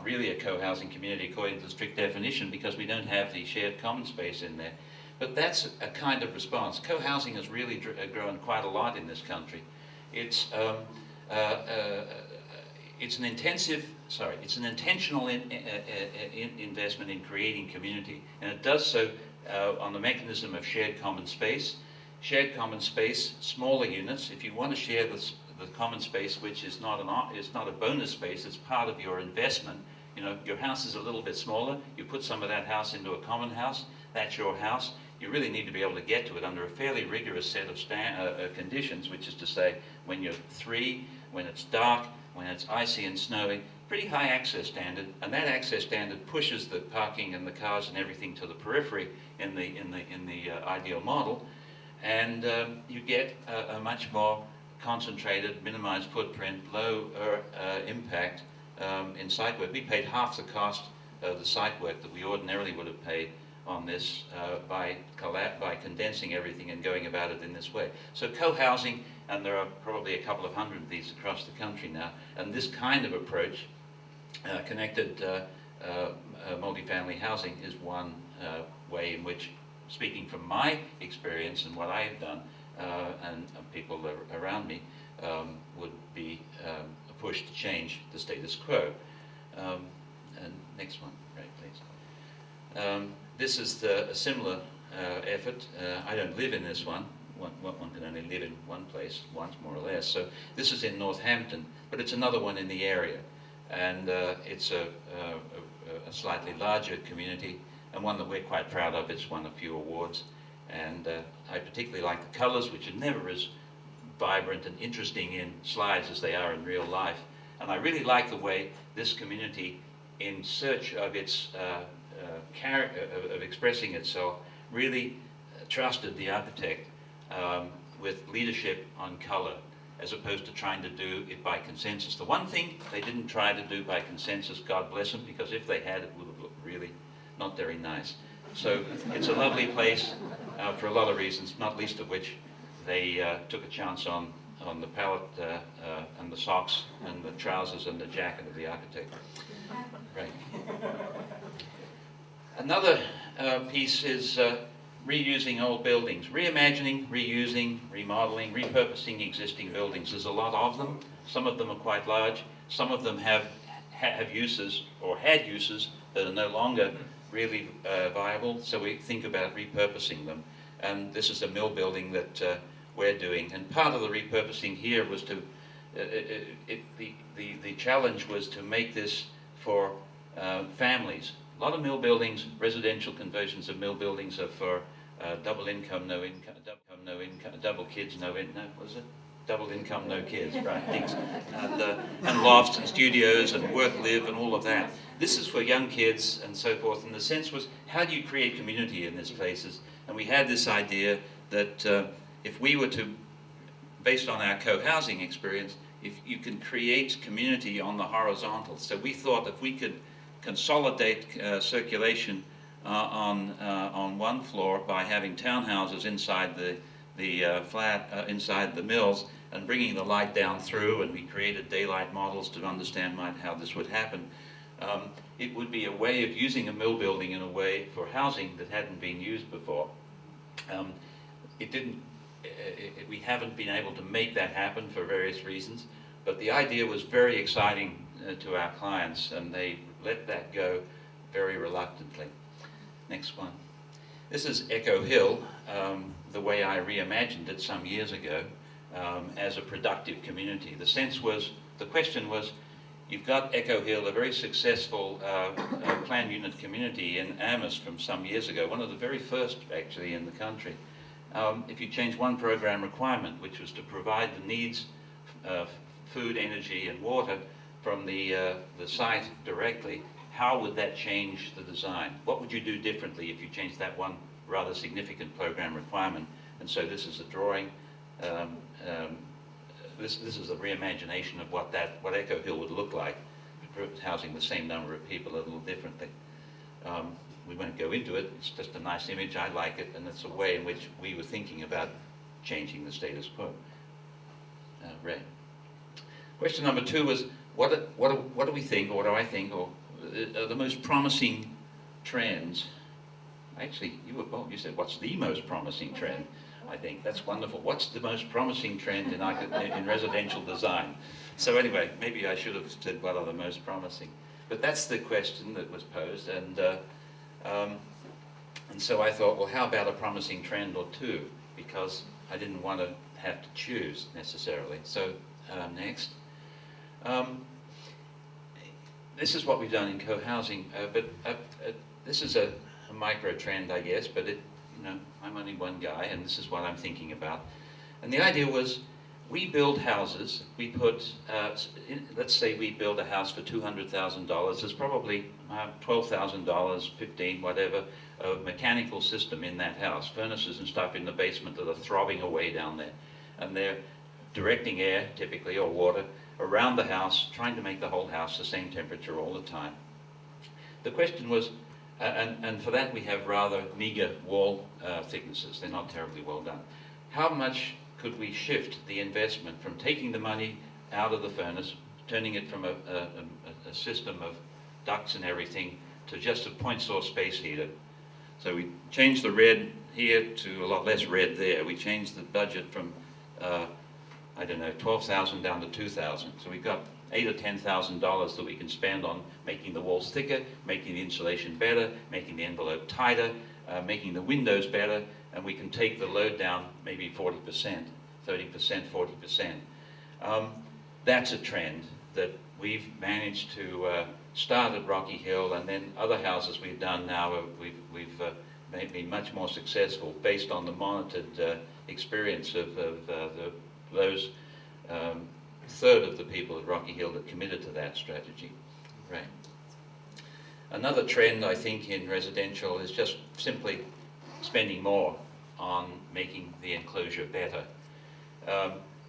really a co-housing community according to the strict definition, because we don't have the shared common space in there. But that's a kind of response. Co-housing has really grown quite a lot in this country. It's an intentional investment in creating community, and it does so on the mechanism of shared common space. Shared common space, smaller units. If you want to share the common space, which is not a bonus space, it's part of your investment. You know, your house is a little bit smaller. You put some of that house into a common house. That's your house. You really need to be able to get to it under a fairly rigorous set of conditions, which is to say, when you're 3, when it's dark, when it's icy and snowy, pretty high access standard, and that access standard pushes the parking and the cars and everything to the periphery in the ideal model, and you get a much more concentrated, minimized footprint, low impact in site work. We paid half the cost of the site work that we ordinarily would have paid on this by condensing everything and going about it in this way. So co-housing, and there are probably a couple of hundred of these across the country now, and this kind of approach, connected multifamily housing, is one way in which, speaking from my experience and what I've done, and people around me, would be a push to change the status quo. And next one, right, please. This is a similar effort. I don't live in this one. One can only live in one place once, more or less. So this is in Northampton, but it's another one in the area. And it's a slightly larger community, and one that we're quite proud of. It's won a few awards. And I particularly like the colors, which are never as vibrant and interesting in slides as they are in real life. And I really like the way this community, in search of its character, of expressing itself, really trusted the architect with leadership on color, as opposed to trying to do it by consensus. The one thing they didn't try to do by consensus, God bless them, because if they had, it would have looked really not very nice. So it's a lovely place for a lot of reasons, not least of which they took a chance on the palette and the socks and the trousers and the jacket of the architect. Right. Another piece is reusing old buildings, reimagining, reusing, remodeling, repurposing existing buildings. There's a lot of them. Some of them are quite large. Some of them have uses, or had uses, that are no longer really viable, so we think about repurposing them. And this is a mill building that we're doing. And part of the repurposing here was to, the challenge was to make this for families. A lot of mill buildings, residential conversions of mill buildings, are for double income, no income, double kids, no income, what was it? Double income, no kids, right, thanks. And lofts and studios and work, live and all of that. This is for young kids and so forth, and the sense was, how do you create community in these places? And we had this idea that if we were to, based on our co-housing experience, if you can create community on the horizontal. So we thought if we could consolidate circulation on one floor by having townhouses inside the flat, inside the mills, and bringing the light down through, and we created daylight models to understand how this would happen. It would be a way of using a mill building in a way for housing that hadn't been used before. We haven't been able to make that happen for various reasons, but the idea was very exciting to our clients, and they let that go very reluctantly. Next one. This is Echo Hill, the way I reimagined it some years ago, as a productive community. The sense was, the question was, you've got Echo Hill, a very successful planned unit community in Amherst from some years ago, one of the very first actually in the country. If you change one program requirement, which was to provide the needs of food, energy and water from the site directly, how would that change the design? What would you do differently if you changed that one rather significant program requirement? And so this is a drawing. This is a reimagination of what Echo Hill would look like, housing the same number of people a little differently. We won't go into it. It's just a nice image. I like it, and it's a way in which we were thinking about changing the status quo. Ray. Question number 2 was, what do we think, or what do I think, or are the most promising trends? Actually, you were bold. You said, what's the most promising trend? I think that's wonderful. What's the most promising trend in residential design? So anyway, maybe I should have said what are the most promising. But that's the question that was posed, and so I thought, well, how about a promising trend or two? Because I didn't want to have to choose necessarily. So next. This is what we've done in co-housing, but this is a micro trend, I guess, but I'm only one guy, and this is what I'm thinking about. And the idea was, we build houses. We put, let's say we build a house for $200,000. There's probably $12,000, $15,000, whatever, a mechanical system in that house, furnaces and stuff in the basement that are throbbing away down there, and they're directing air, typically, or water, around the house, trying to make the whole house the same temperature all the time. The question was, and for that we have rather meager wall thicknesses. They're not terribly well done. How much could we shift the investment from taking the money out of the furnace, turning it from a system of ducts and everything to just a point source space heater? So we changed the red here to a lot less red there. We changed the budget from I don't know, 12,000 down to 2,000. So we've got $8,000 or $10,000 that we can spend on making the walls thicker, making the insulation better, making the envelope tighter, making the windows better, and we can take the load down maybe 40%, 30%, 40%. That's a trend that we've managed to start at Rocky Hill, and then other houses we've done now, we've been much more successful based on the monitored experience of those third of the people at Rocky Hill that committed to that strategy. Right. Another trend, I think, in residential is just simply spending more on making the enclosure better.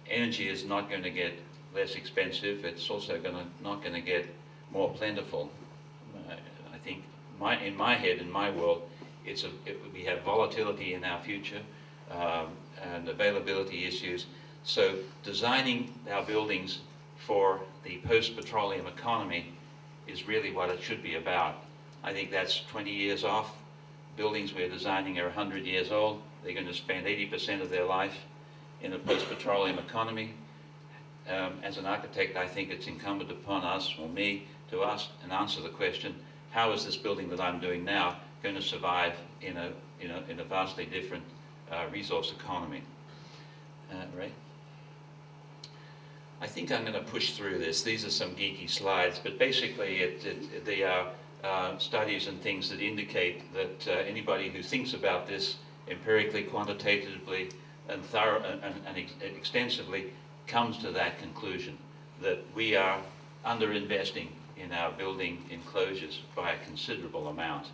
Energy is not going to get less expensive. It's also not going to get more plentiful. I think in my head, in my world, we have volatility in our future and availability issues. So designing our buildings for the post-petroleum economy is really what it should be about. I think that's 20 years off. Buildings we're designing are 100 years old. They're going to spend 80% of their life in a post-petroleum economy. As an architect, I think it's incumbent upon us, or me, to ask and answer the question, how is this building that I'm doing now going to survive in a vastly different resource economy? Ray? I think I'm going to push through this. These are some geeky slides, but basically they are studies and things that indicate that anybody who thinks about this empirically, quantitatively, and thorough and extensively comes to that conclusion, that we are underinvesting in our building enclosures by a considerable amount.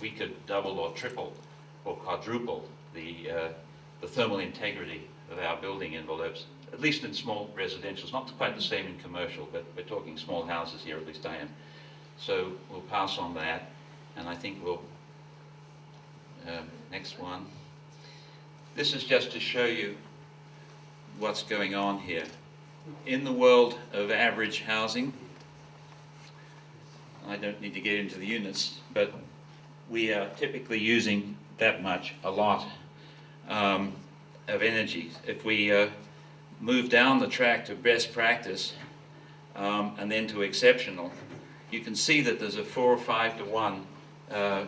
We could double or triple or quadruple the thermal integrity of our building envelopes, at least in small residentials, not quite the same in commercial, but we're talking small houses here, at least I am. So we'll pass on that, and I think we'll, next one. This is just to show you what's going on here. In the world of average housing, I don't need to get into the units, but we are typically using that much, a lot, of energy. If we move down the track to best practice and then to exceptional, you can see that there's a 4 or 5 to 1,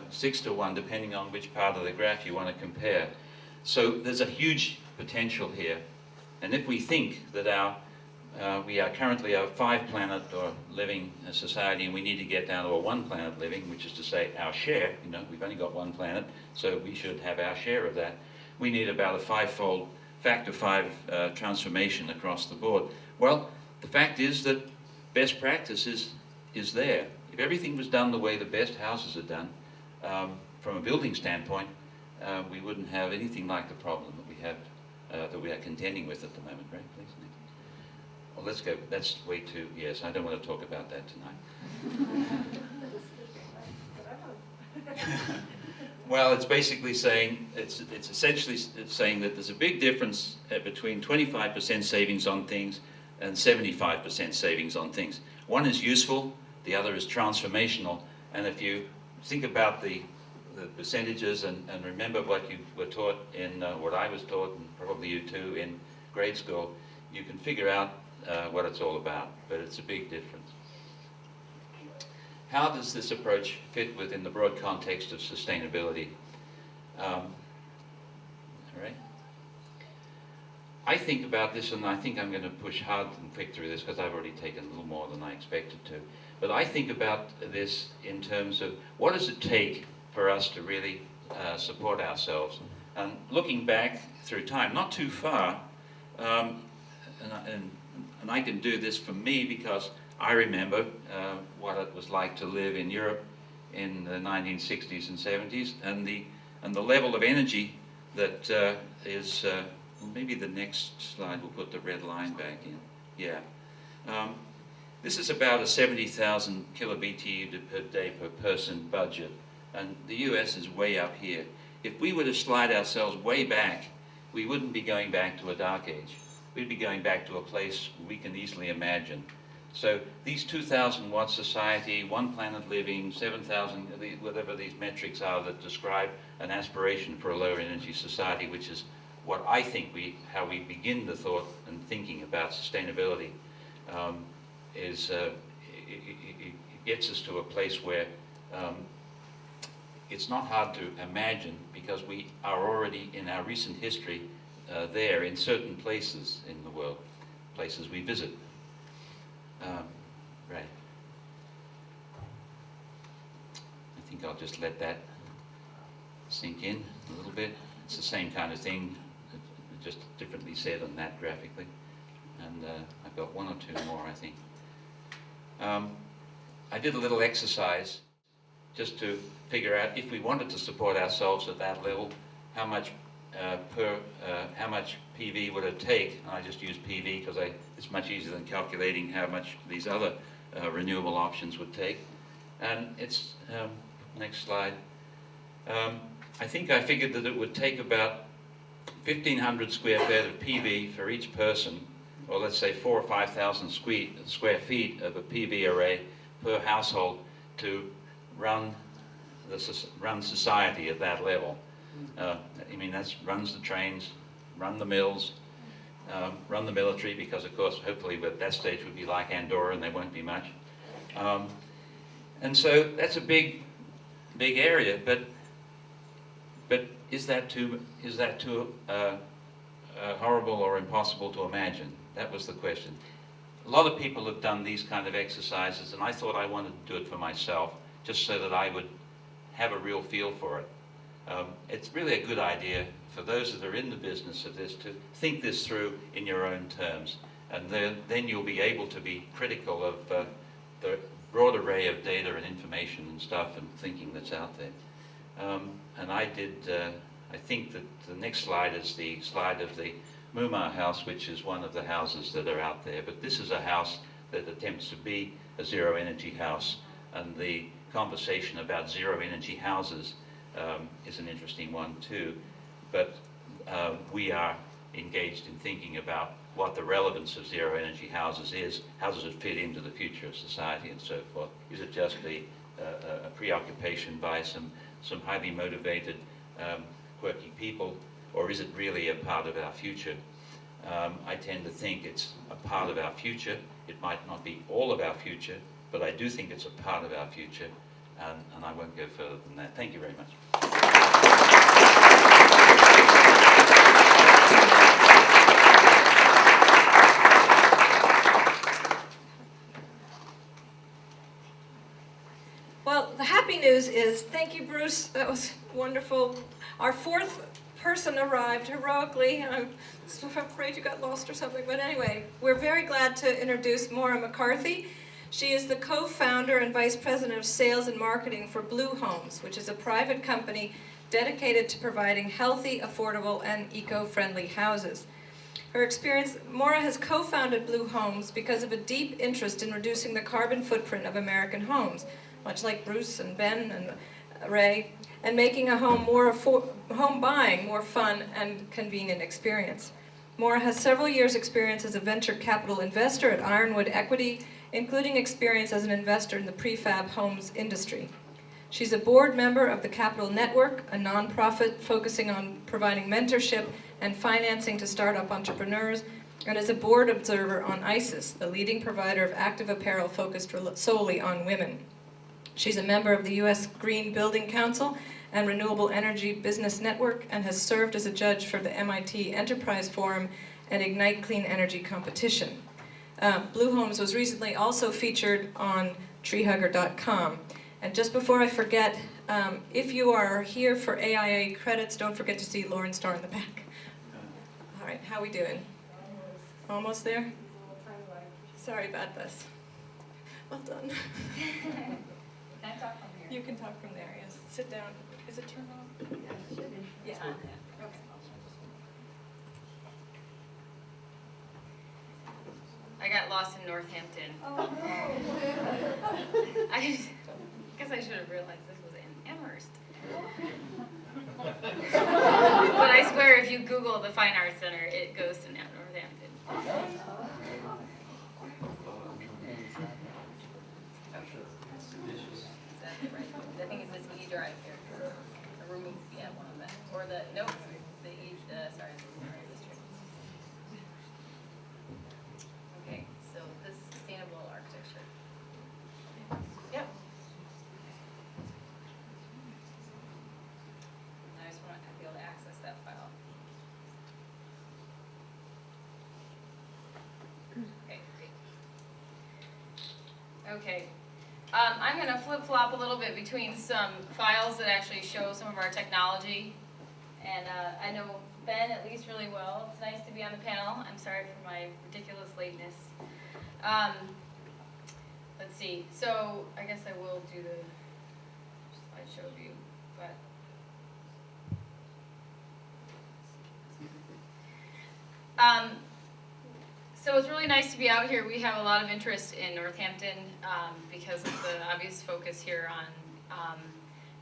6 to 1, depending on which part of the graph you want to compare. So there's a huge potential here. And if we think that we are currently a 5-planet or living society, and we need to get down to a 1-planet living, which is to say our share, we've only got 1 planet, so we should have our share of that. We need about a 5-fold, factor 5 transformation across the board. Well, the fact is that best practice is there. If everything was done the way the best houses are done, from a building standpoint, we wouldn't have anything like the problem that we are contending with at the moment. Right, please. Well, let's go. That's way too. Yes, I don't want to talk about that tonight. Well, it's basically saying, it's essentially saying that there's a big difference between 25% savings on things and 75% savings on things. One is useful, the other is transformational, and if you think about the percentages and remember what you were taught in, what I was taught, and probably you too, in grade school, you can figure out what it's all about, but it's a big difference. How does this approach fit within the broad context of sustainability? All right. I think about this, and I think I'm going to push hard and quick through this because I've already taken a little more than I expected to. But I think about this in terms of what does it take for us to really support ourselves? And looking back through time, not too far, and I can do this for me because I remember what it was like to live in Europe in the 1960s and 70s, and the level of energy that is. Maybe the next slide will put the red line back in. Yeah. This is about a 70,000 kilobtu per day per person budget, and the US is way up here. If we were to slide ourselves way back, we wouldn't be going back to a dark age. We'd be going back to a place we can easily imagine. So these 2,000 watt society, one planet living, 7,000, whatever these metrics are that describe an aspiration for a lower energy society, which is what I think how we begin the thought and thinking about sustainability, it gets us to a place where it's not hard to imagine because we are already in our recent history there in certain places in the world, places we visit. Right. I think I'll just let that sink in a little bit. It's the same kind of thing, just differently said on that graphically. And I've got one or two more, I think. I did a little exercise just to figure out if we wanted to support ourselves at that level, how much how much PV would it take? And I just use PV because it's much easier than calculating how much these other renewable options would take. And it's, next slide. I think I figured that it would take about 1,500 square feet of PV for each person, or let's say 4,000 or 5,000 square feet of a PV array per household to run society at that level. I mean, that runs the trains, run the mills, run the military, because of course, hopefully at that stage would be like Andorra and there won't be much. And so that's a big area, but is that too horrible or impossible to imagine? That was the question. A lot of people have done these kind of exercises, and I thought I wanted to do it for myself, just so that I would have a real feel for it. It's really a good idea for those that are in the business of this to think this through in your own terms, and then you'll be able to be critical of the broad array of data and information and stuff and thinking that's out there. And I think that the next slide is the slide of the Mumma house, which is one of the houses that are out there. But this is a house that attempts to be a zero energy house, and the conversation about zero energy houses is an interesting one too. But we are engaged in thinking about what the relevance of zero energy houses is. How does it fit into the future of society and so forth? Is it just a preoccupation by some highly motivated, quirky people, or is it really a part of our future? I tend to think it's a part of our future. It might not be all of our future, but I do think it's a part of our future, and I won't go further than that. Thank you very much. Well, the happy news is, thank you, Bruce. That was wonderful. Our fourth person arrived heroically. I'm afraid you got lost or something, but anyway, we're very glad to introduce Maura McCarthy. She is the co-founder and vice president of sales and marketing for Blue Homes, which is a private company dedicated to providing healthy, affordable, and eco-friendly houses. Her experience, Maura has co-founded Blue Homes because of a deep interest in reducing the carbon footprint of American homes, much like Bruce and Ben and Ray, and making a home home buying more fun and convenient experience. Maura has several years' experience as a venture capital investor at Ironwood Equity, including experience as an investor in the prefab homes industry. She's a board member of the Capital Network, a nonprofit focusing on providing mentorship and financing to startup entrepreneurs, and is a board observer on ISIS, the leading provider of active apparel focused solely on women. She's a member of the U.S. Green Building Council and Renewable Energy Business Network, and has served as a judge for the MIT Enterprise Forum and Ignite Clean Energy competition. Blue Homes was recently also featured on treehugger.com. And just before I forget, if you are here for AIA credits, don't forget to see Lauren Starr in the back. All right, how we doing? Almost there? Sorry about this. Well done. Can I talk from here? You can talk from there, yes. Sit down. Is it turned on? Yeah. It's on. Okay. I got lost in Northampton. Oh, no. I guess I should have realized this was in Amherst. But I swear if you Google the Fine Arts Center, it goes to Northampton. That's right. I think it's this E-Drive here. Or remove, yeah, one of them. Or the, nope, the sorry, the Murray District. Okay, so this sustainable architecture. Yep. I just want to be able to access that file. Okay, great. Okay. I'm going to flip-flop a little bit between some files that actually show some of our technology. And I know Ben at least really well. It's nice to be on the panel. I'm sorry for my ridiculous lateness. Let's see. So I guess I will do the slideshow view, but so it's really nice to be out here. We have a lot of interest in Northampton because of the obvious focus here on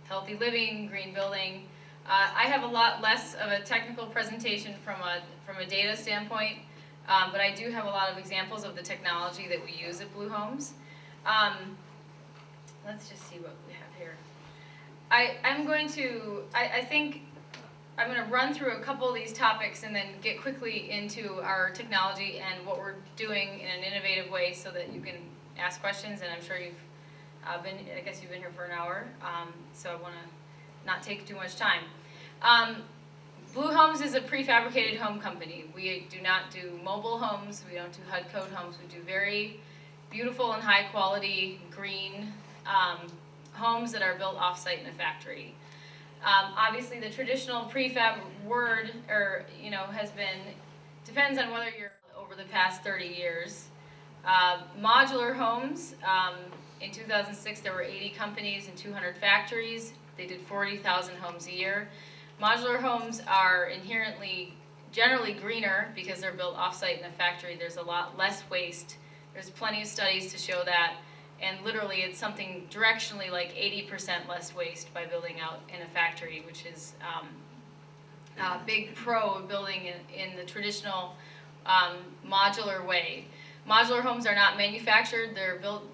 healthy living, green building. I have a lot less of a technical presentation from a data standpoint, but I do have a lot of examples of the technology that we use at Blue Homes. Let's just see what we have here. I think I'm going to run through a couple of these topics and then get quickly into our technology and what we're doing in an innovative way so that you can ask questions. And I'm sure you've I guess you've been here for an hour, so I want to not take too much time. Blue Homes is a prefabricated home company. We do not do mobile homes. We don't do HUD code homes. We do very beautiful and high quality green homes that are built off-site in a factory. Obviously, the traditional prefab word, has been, depends on whether you're over the past 30 years. Modular homes, in 2006 there were 80 companies and 200 factories. They did 40,000 homes a year. Modular homes are inherently, generally greener because they're built off-site in a factory. There's a lot less waste. There's plenty of studies to show that. And literally it's something directionally like 80% less waste by building out in a factory, which is a big pro of building in the traditional modular way. Modular homes are not manufactured.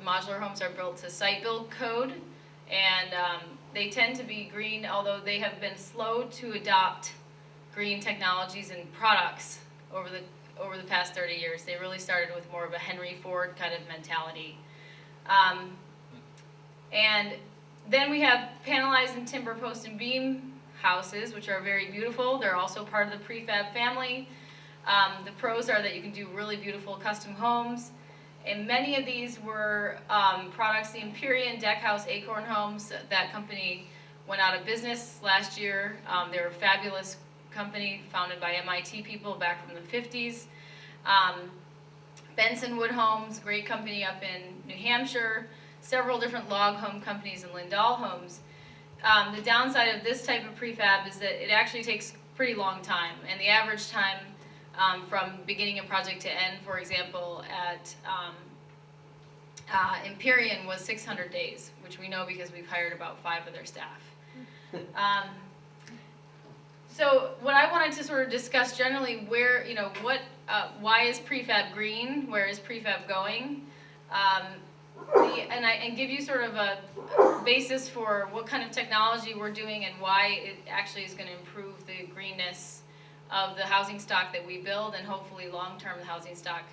Modular homes are built to site build code, and they tend to be green, although they have been slow to adopt green technologies and products over the past 30 years. They really started with more of a Henry Ford kind of mentality. And then we have panelized and timber post and beam houses, which are very beautiful. They're also part of the prefab family. The pros are that you can do really beautiful custom homes. And many of these were products, the Empyrean Deckhouse Acorn Homes. That company went out of business last year. They were a fabulous company founded by MIT people back from the 50s. Benson Wood Homes, great company up in New Hampshire, several different log home companies in Lindahl Homes. The downside of this type of prefab is that it actually takes pretty long time, and the average time from beginning a project to end, for example, at Empyrean was 600 days, which we know because we've hired about 5 of their staff. So what I wanted to sort of discuss generally, where, why is prefab green? Where is prefab going? And give you sort of a basis for what kind of technology we're doing and why it actually is going to improve the greenness of the housing stock that we build, and hopefully long-term the housing stock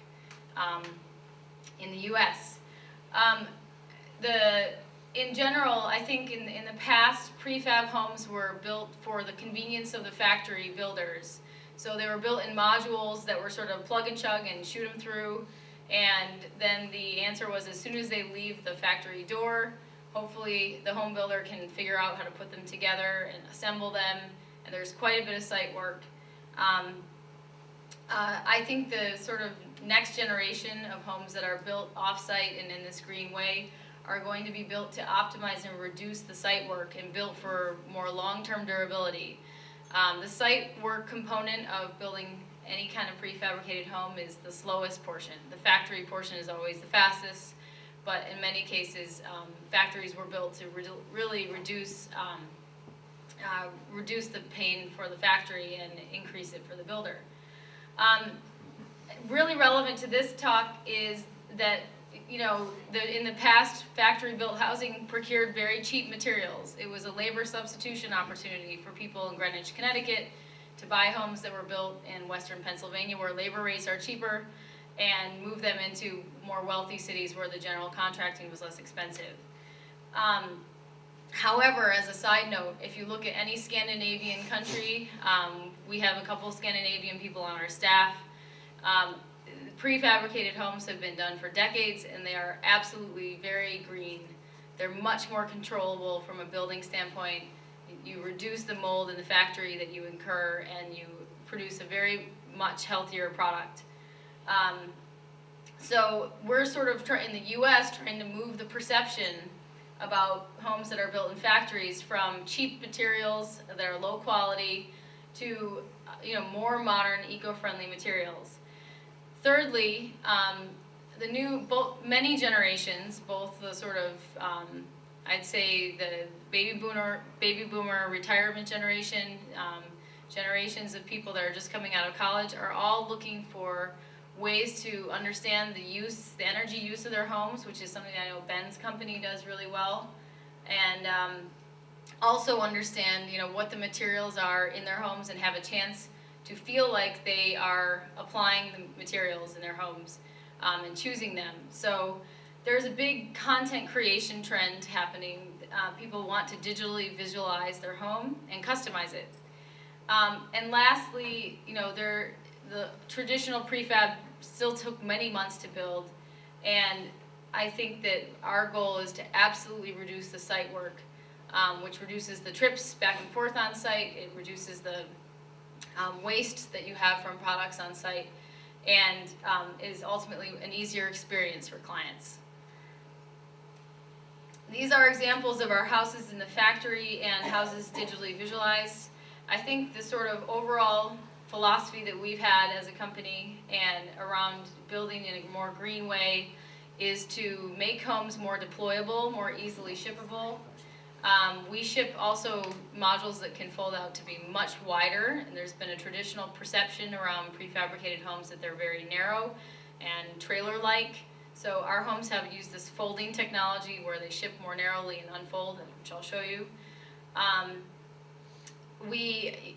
in the U.S. In general, I think in the past, prefab homes were built for the convenience of the factory builders. So they were built in modules that were sort of plug and chug and shoot them through. And then the answer was, as soon as they leave the factory door, hopefully the home builder can figure out how to put them together and assemble them. And there's quite a bit of site work. I think the sort of next generation of homes that are built off-site and in this green way are going to be built to optimize and reduce the site work and built for more long-term durability. The site work component of building any kind of prefabricated home is the slowest portion. The factory portion is always the fastest, but in many cases, factories were built to really reduce the pain for the factory and increase it for the builder. Really relevant to this talk is that in the past, factory-built housing procured very cheap materials. It was a labor substitution opportunity for people in Greenwich, Connecticut, to buy homes that were built in western Pennsylvania where labor rates are cheaper and move them into more wealthy cities where the general contracting was less expensive. However, as a side note, if you look at any Scandinavian country, we have a couple Scandinavian people on our staff. Prefabricated homes have been done for decades, and they are absolutely very green. They're much more controllable from a building standpoint. You reduce the mold in the factory that you incur, and you produce a very much healthier product. So we're sort of in the U.S. trying to move the perception about homes that are built in factories from cheap materials that are low quality to more modern, eco-friendly materials. Thirdly, many generations, both the sort of, I'd say the baby boomer retirement generation, generations of people that are just coming out of college are all looking for ways to understand the energy use of their homes, which is something I know Ben's company does really well, and also understand what the materials are in their homes and have a chance to feel like they are applying the materials in their homes and choosing them. So there's a big content creation trend happening. People want to digitally visualize their home and customize it. And lastly, the traditional prefab still took many months to build, and I think that our goal is to absolutely reduce the site work, which reduces the trips back and forth on site. It reduces the waste that you have from products on site, and is ultimately an easier experience for clients. These are examples of our houses in the factory and houses digitally visualized. I think the sort of overall philosophy that we've had as a company and around building in a more green way is to make homes more deployable, more easily shippable. We ship also modules that can fold out to be much wider, and there's been a traditional perception around prefabricated homes that they're very narrow and trailer-like. So our homes have used this folding technology where they ship more narrowly and unfold, which I'll show you. We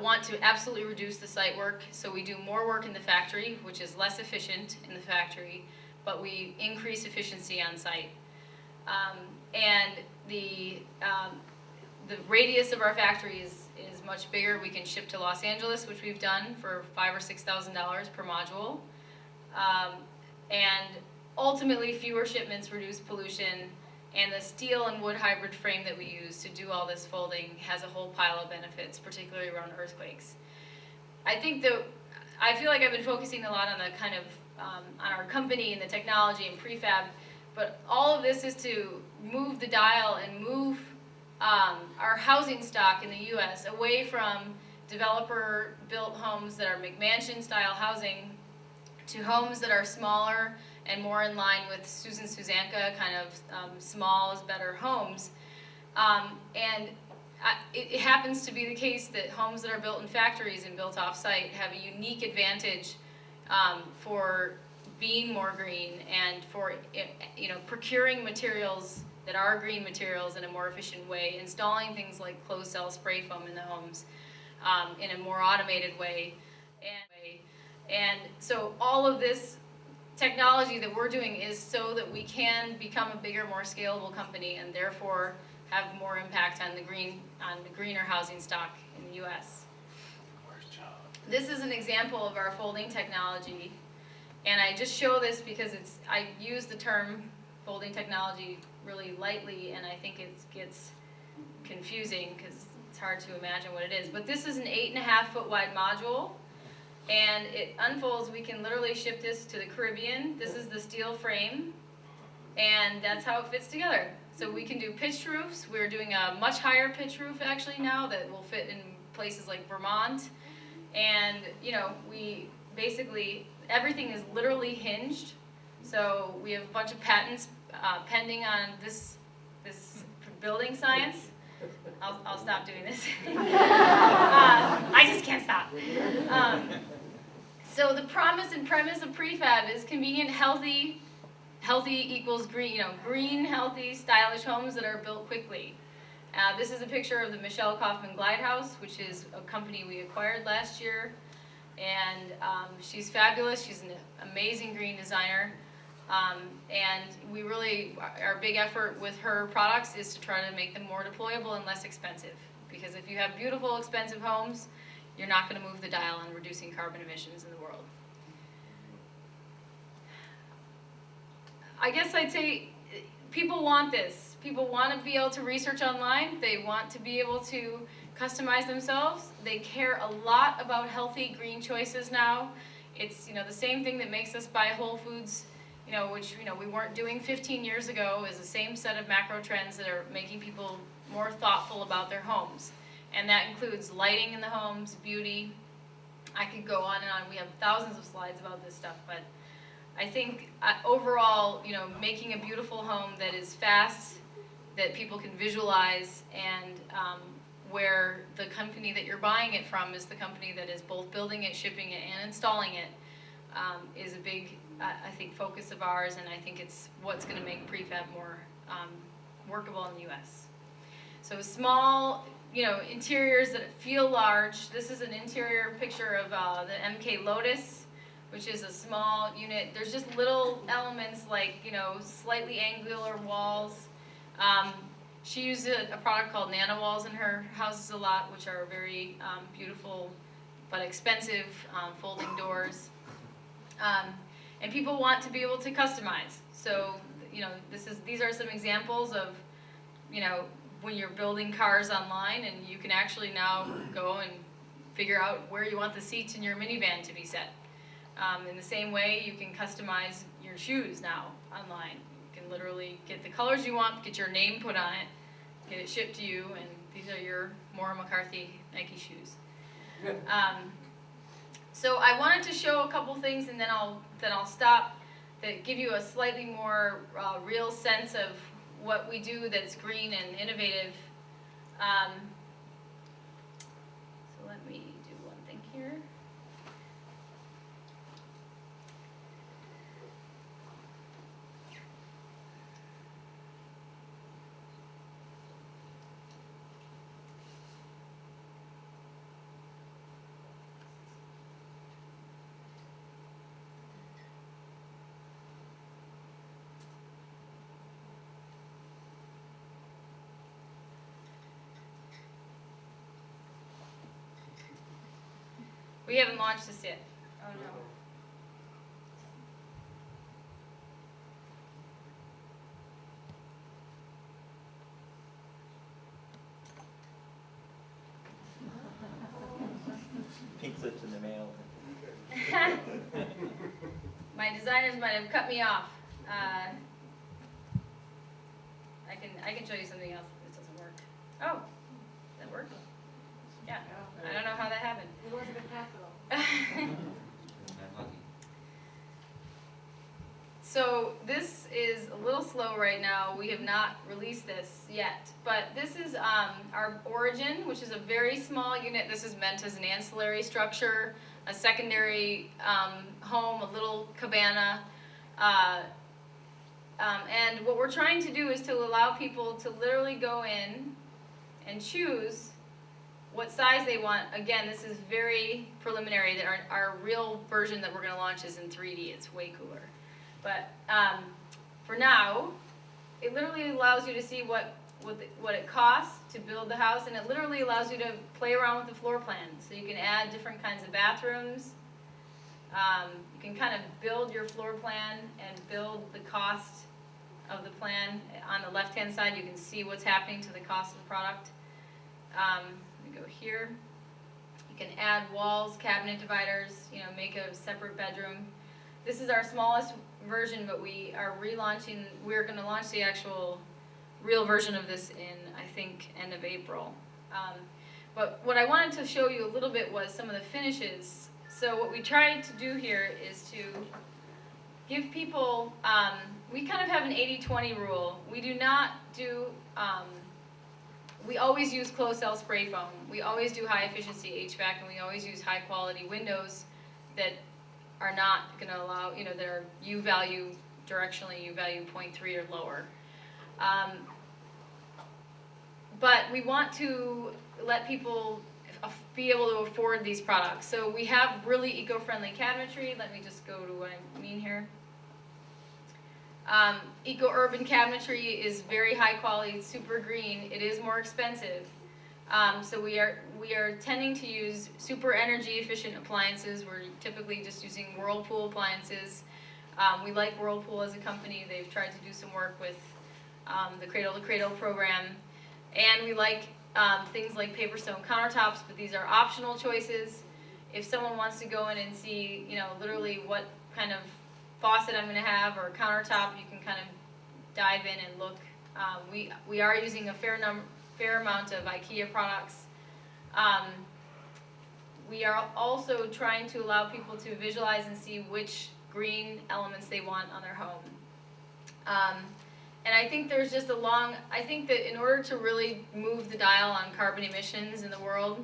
want to absolutely reduce the site work, so we do more work in the factory, which is less efficient in the factory, but we increase efficiency on site. And the radius of our factory is much bigger. We can ship to Los Angeles, which we've done for $5,000 or $6,000 per module. And ultimately, fewer shipments reduce pollution, and the steel and wood hybrid frame that we use to do all this folding has a whole pile of benefits, particularly around earthquakes. I feel like I've been focusing a lot on the kind of on our company and the technology and prefab. But all of this is to move the dial and move our housing stock in the U.S. away from developer-built homes that are McMansion-style housing to homes that are smaller and more in line with Susan Susanka kind of small is better homes. It happens to be the case that homes that are built in factories and built off-site have a unique advantage for being more green and for procuring materials that are green materials in a more efficient way, installing things like closed-cell spray foam in the homes in a more automated way. And so all of this technology that we're doing is so that we can become a bigger, more scalable company and therefore have more impact on the greener housing stock in the U.S. This is an example of our folding technology, and I just show this because I use the term folding technology really lightly, and I think it gets confusing because it's hard to imagine what it is. But this is an 8.5-foot wide module, and it unfolds. We can literally ship this to the Caribbean. This is the steel frame, and that's how it fits together. So we can do pitched roofs. We're doing a much higher pitch roof actually now that will fit in places like Vermont. And we basically, everything is literally hinged. So we have a bunch of patents pending on this building science. I'll stop doing this. I just can't stop. So the promise and premise of prefab is convenient, healthy equals green, green, healthy, stylish homes that are built quickly. This is a picture of the Michelle Kaufman Glide House, which is a company we acquired last year. And she's fabulous. She's an amazing green designer. And we really, our big effort with her products is to try to make them more deployable and less expensive. Because if you have beautiful, expensive homes, you're not going to move the dial on reducing carbon emissions in the world. I guess I'd say people want this. People want to be able to research online. They want to be able to customize themselves. They care a lot about healthy green choices now. It's the same thing that makes us buy Whole Foods, which we weren't doing 15 years ago, is the same set of macro trends that are making people more thoughtful about their homes. And that includes lighting in the homes, beauty. I could go on and on. We have thousands of slides about this stuff, but I think overall, making a beautiful home that is fast, that people can visualize, and where the company that you're buying it from is the company that is both building it, shipping it, and installing it, is a big, I think, focus of ours, and I think it's what's going to make prefab more workable in the U.S. So small, interiors that feel large. This is an interior picture of the MK Lotus, which is a small unit. There's just little elements like, slightly angular walls. She used a product called Nano Walls in her houses a lot, which are very beautiful but expensive folding doors. And people want to be able to customize. So, these are some examples of, when you're building cars online, and you can actually now go and figure out where you want the seats in your minivan to be set. In the same way, you can customize your shoes now online. You can literally get the colors you want, get your name put on it, get it shipped to you, and these are your Maura McCarthy Nike shoes. So I wanted to show a couple things, and then I'll stop, that give you a slightly more real sense of what we do that's green and innovative. So let me do one thing here. We haven't launched this yet. Oh no. Pink slips in the mail. my designers might have cut me off. I can show you something else. This doesn't work. Oh, that worked. Yeah, I don't know how that happened. It wasn't a capital. So this is a little slow right now. We have not released this yet, but this is our Origin, which is a very small unit. This is meant as an ancillary structure, a secondary home, a little cabana. And what we're trying to do is to allow people to literally go in and choose what size they want. Again, this is very preliminary. Our real version that we're going to launch is in 3D. It's way cooler. But for now, it literally allows you to see what it costs to build the house, and it literally allows you to play around with the floor plan. So you can add different kinds of bathrooms. You can kind of build your floor plan and build the cost of the plan. On the left-hand side, you can see what's happening to the cost of the product. Let me go here. You can add walls, cabinet dividers, make a separate bedroom. This is our smallest version, but we are relaunching. We're going to launch the actual real version of this in, I think, end of April. But what I wanted to show you a little bit was some of the finishes. So what we tried to do here is to give people, we kind of have an 80-20 rule. We do not do, we always use closed cell spray foam. We always do high efficiency HVAC, and we always use high quality windows that are not going to allow, that are U value, directionally U value 0.3 or lower. But we want to let people be able to afford these products. So we have really eco-friendly cabinetry. Let me just go to what I mean here. Eco-urban cabinetry is very high quality, it's super green. It is more expensive. So we are tending to use super energy efficient appliances. We're typically just using Whirlpool appliances. We like Whirlpool as a company. They've tried to do some work with the Cradle to Cradle program. And we like things like paper stone countertops, but these are optional choices. If someone wants to go in and see, literally what kind of faucet I'm going to have or countertop, you can kind of dive in and look. We are using a fair amount of IKEA products. We are also trying to allow people to visualize and see which green elements they want on their home. And I think there's just I think that in order to really move the dial on carbon emissions in the world,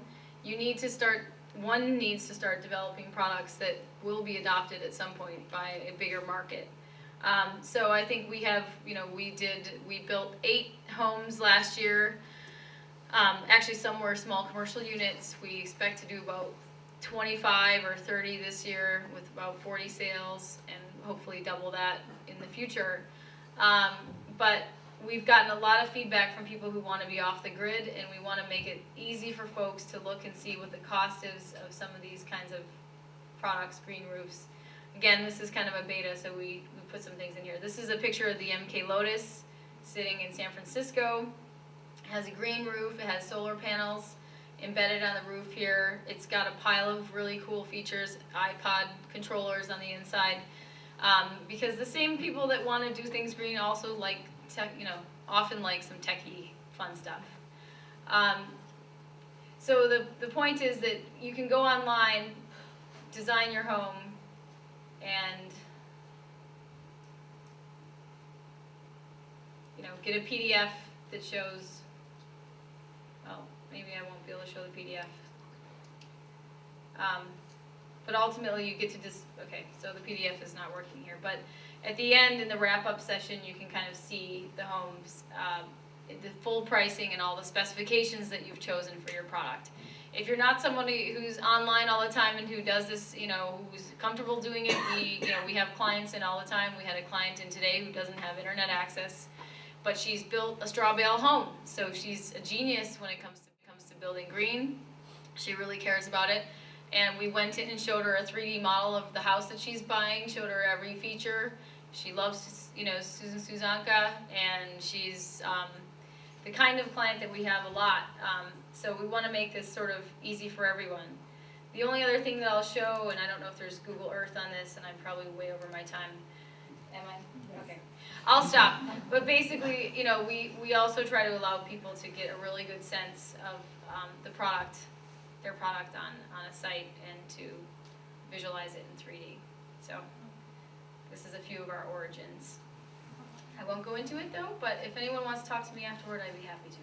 one needs to start developing products that will be adopted at some point by a bigger market. So I think we have, we built 8 homes last year. Actually, some were small commercial units. We expect to do about 25 or 30 this year with about 40 sales, and hopefully double that in the future. But we've gotten a lot of feedback from people who want to be off the grid, and we want to make it easy for folks to look and see what the cost is of some of these kinds of products, green roofs. Again, this is kind of a beta, so we put some things in here. This is a picture of the MK Lotus sitting in San Francisco. It has a green roof, it has solar panels embedded on the roof here. It's got a pile of really cool features, iPod controllers on the inside. Because the same people that want to do things green also like tech, often like some techie fun stuff. So the point is that you can go online, design your home, and get a PDF that shows. Well, maybe I won't be able to show the PDF. But ultimately, you get to okay, so the PDF is not working here. But at the end, in the wrap-up session, you can kind of see the homes, the full pricing and all the specifications that you've chosen for your product. If you're not somebody who's online all the time and who does this, who's comfortable doing it, we have clients in all the time. We had a client in today who doesn't have internet access, but she's built a straw bale home. So she's a genius when it comes to building green. She really cares about it. And we went in and showed her a 3D model of the house that she's buying, showed her every feature. She loves, Susan Suzanka, and she's the kind of client that we have a lot. So we want to make this sort of easy for everyone. The only other thing that I'll show, and I don't know if there's Google Earth on this, and I'm probably way over my time. Am I? Okay. I'll stop. But basically, you know, we also try to allow people to get a really good sense of their product on a site, and to visualize it in 3D. So this is a few of our origins. I won't go into it though, but if anyone wants to talk to me afterward, I'd be happy to.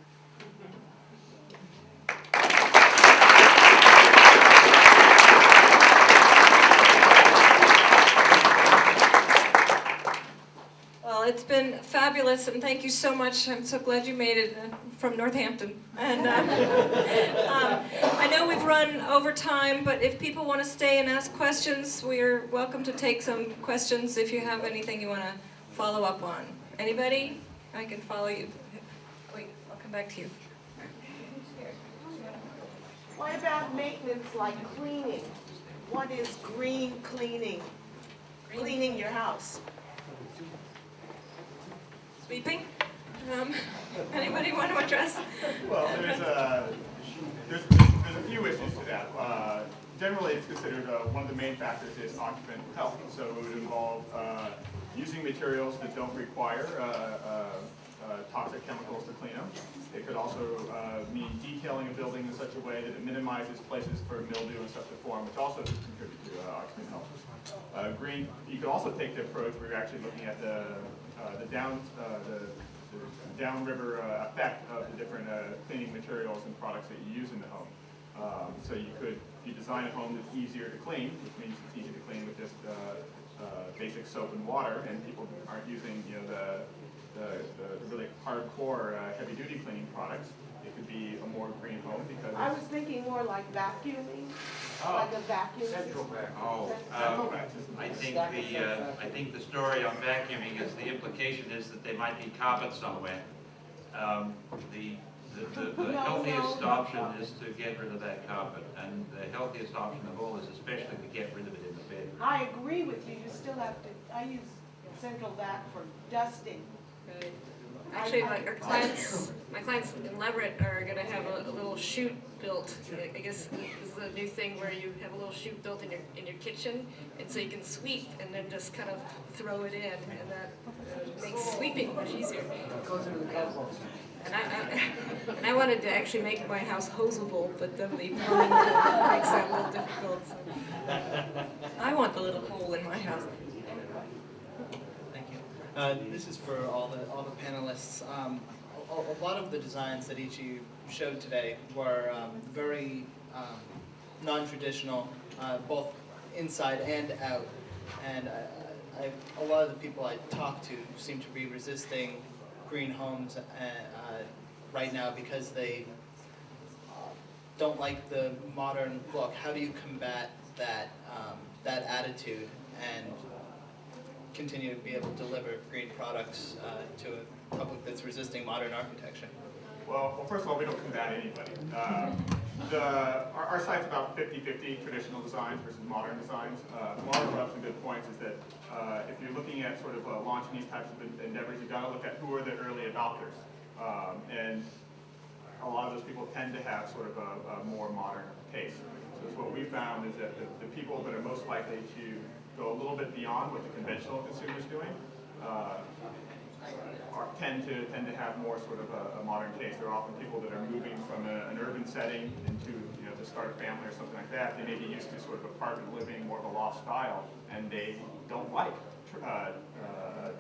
Well, it's been fabulous, and thank you so much. I'm so glad you made it from Northampton. And I know we've run over time, but if people want to stay and ask questions, we're welcome to take some questions if you have anything you want to follow up on. Anybody? I can follow you. Wait, I'll come back to you. What about maintenance like cleaning? What is green cleaning? Cleaning your house. Sweeping? Anybody want to address? Well, there's a few issues to that. Generally, it's considered one of the main factors is occupant health. So it would involve using materials that don't require toxic chemicals to clean them. It could also mean detailing a building in such a way that it minimizes places for mildew and stuff to form, which also contribute to occupant health. Green, you could also take the approach where you're actually looking at the downriver effect of the different cleaning materials and products that you use in the home. So you design a home that's easier to clean, which means it's easy to clean with just basic soap and water, and people aren't using the really hardcore heavy-duty cleaning products. It could be a more green home because I was thinking more like vacuuming, like a vacuum Central system. vacuum. Oh, I think the story on vacuuming is the implication is that there might be carpet somewhere. The healthiest option is to get rid of that carpet, and the healthiest option of all is especially to get rid of it in the bedroom. I agree with you. You still have to. I use central vac for dusting. Right. Actually, my clients in Leverett are going to have a little chute built. I guess this is a new thing where you have a little chute built in your kitchen, and so you can sweep and then just kind of throw it in, and that makes sweeping much easier. And I wanted to actually make my house hosable, but then the plumbing makes that a little difficult. So. I want the little hole in my house. Thank you. This is for all the panelists. A lot of the designs that each of you showed today were very non-traditional, both inside and out. And a lot of the people I talked to seem to be resisting green homes right now because they don't like the modern look. How do you combat that attitude and continue to be able to deliver green products to a public that's resisting modern architecture? Well, first of all, we don't combat anybody. Our site's about 50-50 traditional designs versus modern designs. Maura brought up some good points is that if you're looking at sort of launching these types of endeavors, you've got to look at who are the early adopters. And a lot of those people tend to have sort of a more modern taste. So what we found is that the people that are most likely to go a little bit beyond what the conventional consumer's doing tend to have more sort of a modern taste. They're often people that are moving from an urban setting into, to start a family or something like that. They may be used to sort of apartment living, more of a loft style, and they don't like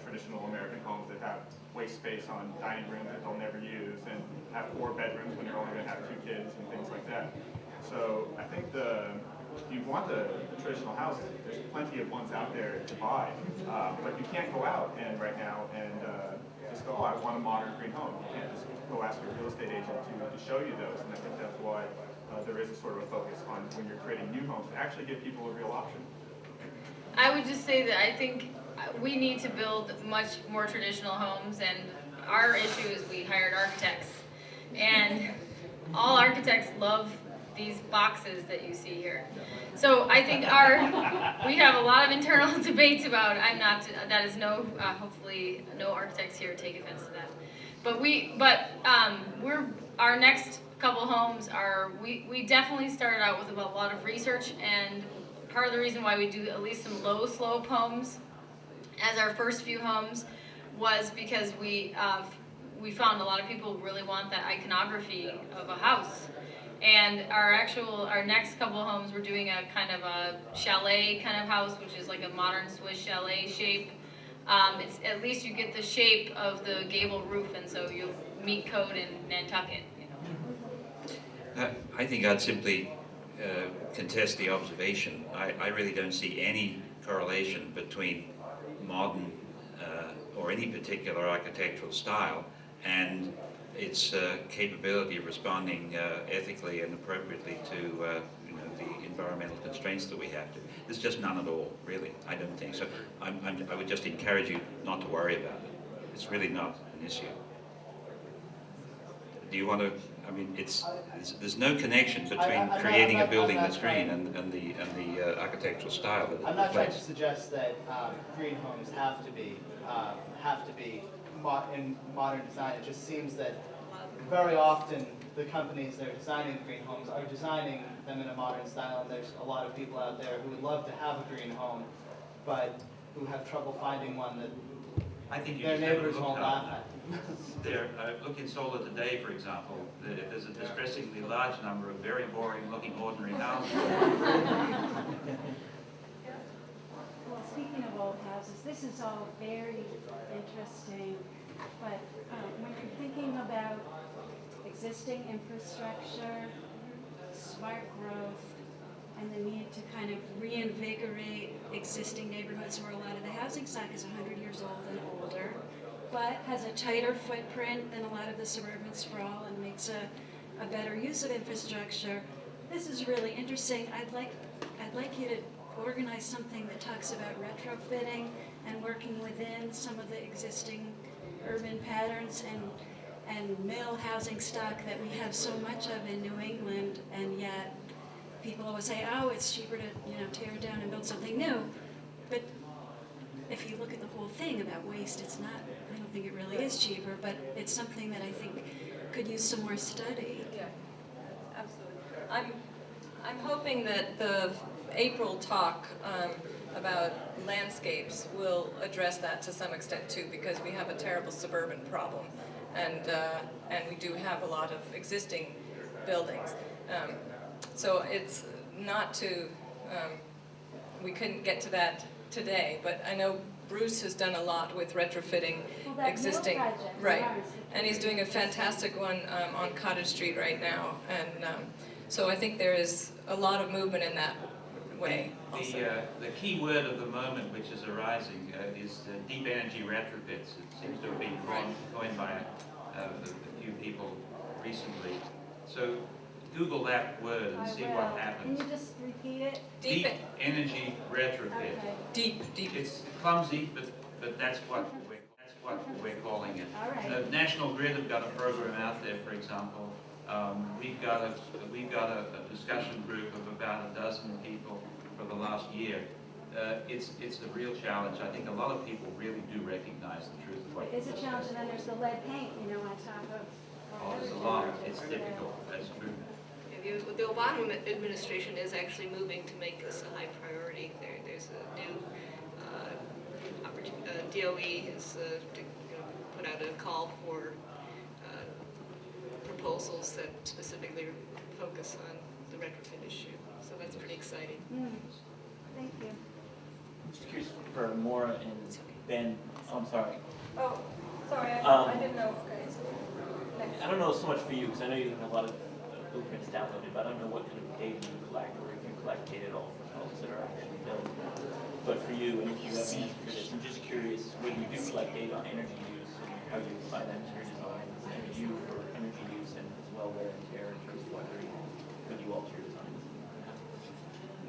traditional American homes that have waste space on dining rooms that they'll never use and have 4 bedrooms when they're only going to have 2 kids and things like that. So I think if you want the traditional house, there's plenty of ones out there to buy, but you can't go out right now and just go, oh, I want a modern green home. You can't just go ask your real estate agent to show you those, and I think that's why there is a sort of a focus on when you're creating new homes to actually give people a real option. I would just say that I think we need to build much more traditional homes, and our issue is we hired architects, and all architects love these boxes that you see here. So I think we have a lot of internal debates about, that is hopefully no architects here take offense to that. But our next couple homes are, we definitely started out with a lot of research, and part of the reason why we do at least some low slope homes as our first few homes was because we found a lot of people really want that iconography of a house. And our next couple of homes, we're doing a kind of a chalet kind of house, which is like a modern Swiss chalet shape. It's at least you get the shape of the gable roof, and so you'll meet code in Nantucket. You know. I think I'd simply contest the observation. I really don't see any correlation between modern or any particular architectural style and its capability of responding ethically and appropriately to the environmental constraints that we have to. There's just none at all, really. I don't think so. I would just encourage you not to worry about it. It's really not an issue. Do you want to? I mean, there's no connection between creating a building that's green and the architectural style that it I'm not trying to reflects. suggest that green homes have to be in modern design. It just seems that very often the companies that are designing the green homes are designing them in a modern style, and there's a lot of people out there who would love to have a green home, but who have trouble finding one that I think you their just have a neighbors look won't at laugh at. There, look in Solar today, for example. There's a distressingly large number of very boring-looking ordinary houses. Well, speaking of old houses, this is all very interesting, but when you're thinking about existing infrastructure, smart growth, and the need to kind of reinvigorate existing neighborhoods where a lot of the housing stock is 100 years old and older, but has a tighter footprint than a lot of the suburban sprawl and makes a better use of infrastructure. This is really interesting. I'd like you to organize something that talks about retrofitting and working within some of the existing urban patterns and mill housing stock that we have so much of in New England, and yet people always say, oh, it's cheaper to tear it down and build something new. But if you look at the whole thing about waste, it's not, I don't think it really is cheaper, but it's something that I think could use some more study. Yeah, absolutely. I'm hoping that the April talk about landscapes will address that to some extent too, because we have a terrible suburban problem, and we do have a lot of existing buildings. So it's not to, we couldn't get to that today, but I know Bruce has done a lot with retrofitting existing, right, and he's doing a fantastic one on Cottage Street right now, and so I think there is a lot of movement in that way. The key word of the moment which is arising is deep energy retrofits. It seems to have been coined by a few people recently. So Google that word and see what happens. Can you just repeat it? Deep energy retrofit. Okay. Deep. It's clumsy, but that's what we're calling it. All right. The National Grid have got a program out there, for example. We've got a discussion group of about a dozen people for the last year. It's a real challenge. I think a lot of people really do recognize the truth of what It's a challenge, and then there's the lead paint, on top of. Oh, there's a lot. It's difficult. That's true. The Obama administration is actually moving to make this a high priority. There's a new DOE has put out a call for proposals that specifically focus on the retrofit issue. So that's pretty exciting. Thank you. I'm just curious for Maura and Ben. Oh, I'm sorry. Oh, sorry, I didn't know. I don't know so much for you because I know you have a lot of blueprints downloaded, but I don't know what kind of data you collect or if you collect data at all from homes that are actually built. But for you, and if you have an answer for this, I'm just curious whether you do collect data on energy use and how you apply that to your designs and you for energy use and as well wear and tear in terms of whether you alter your designs.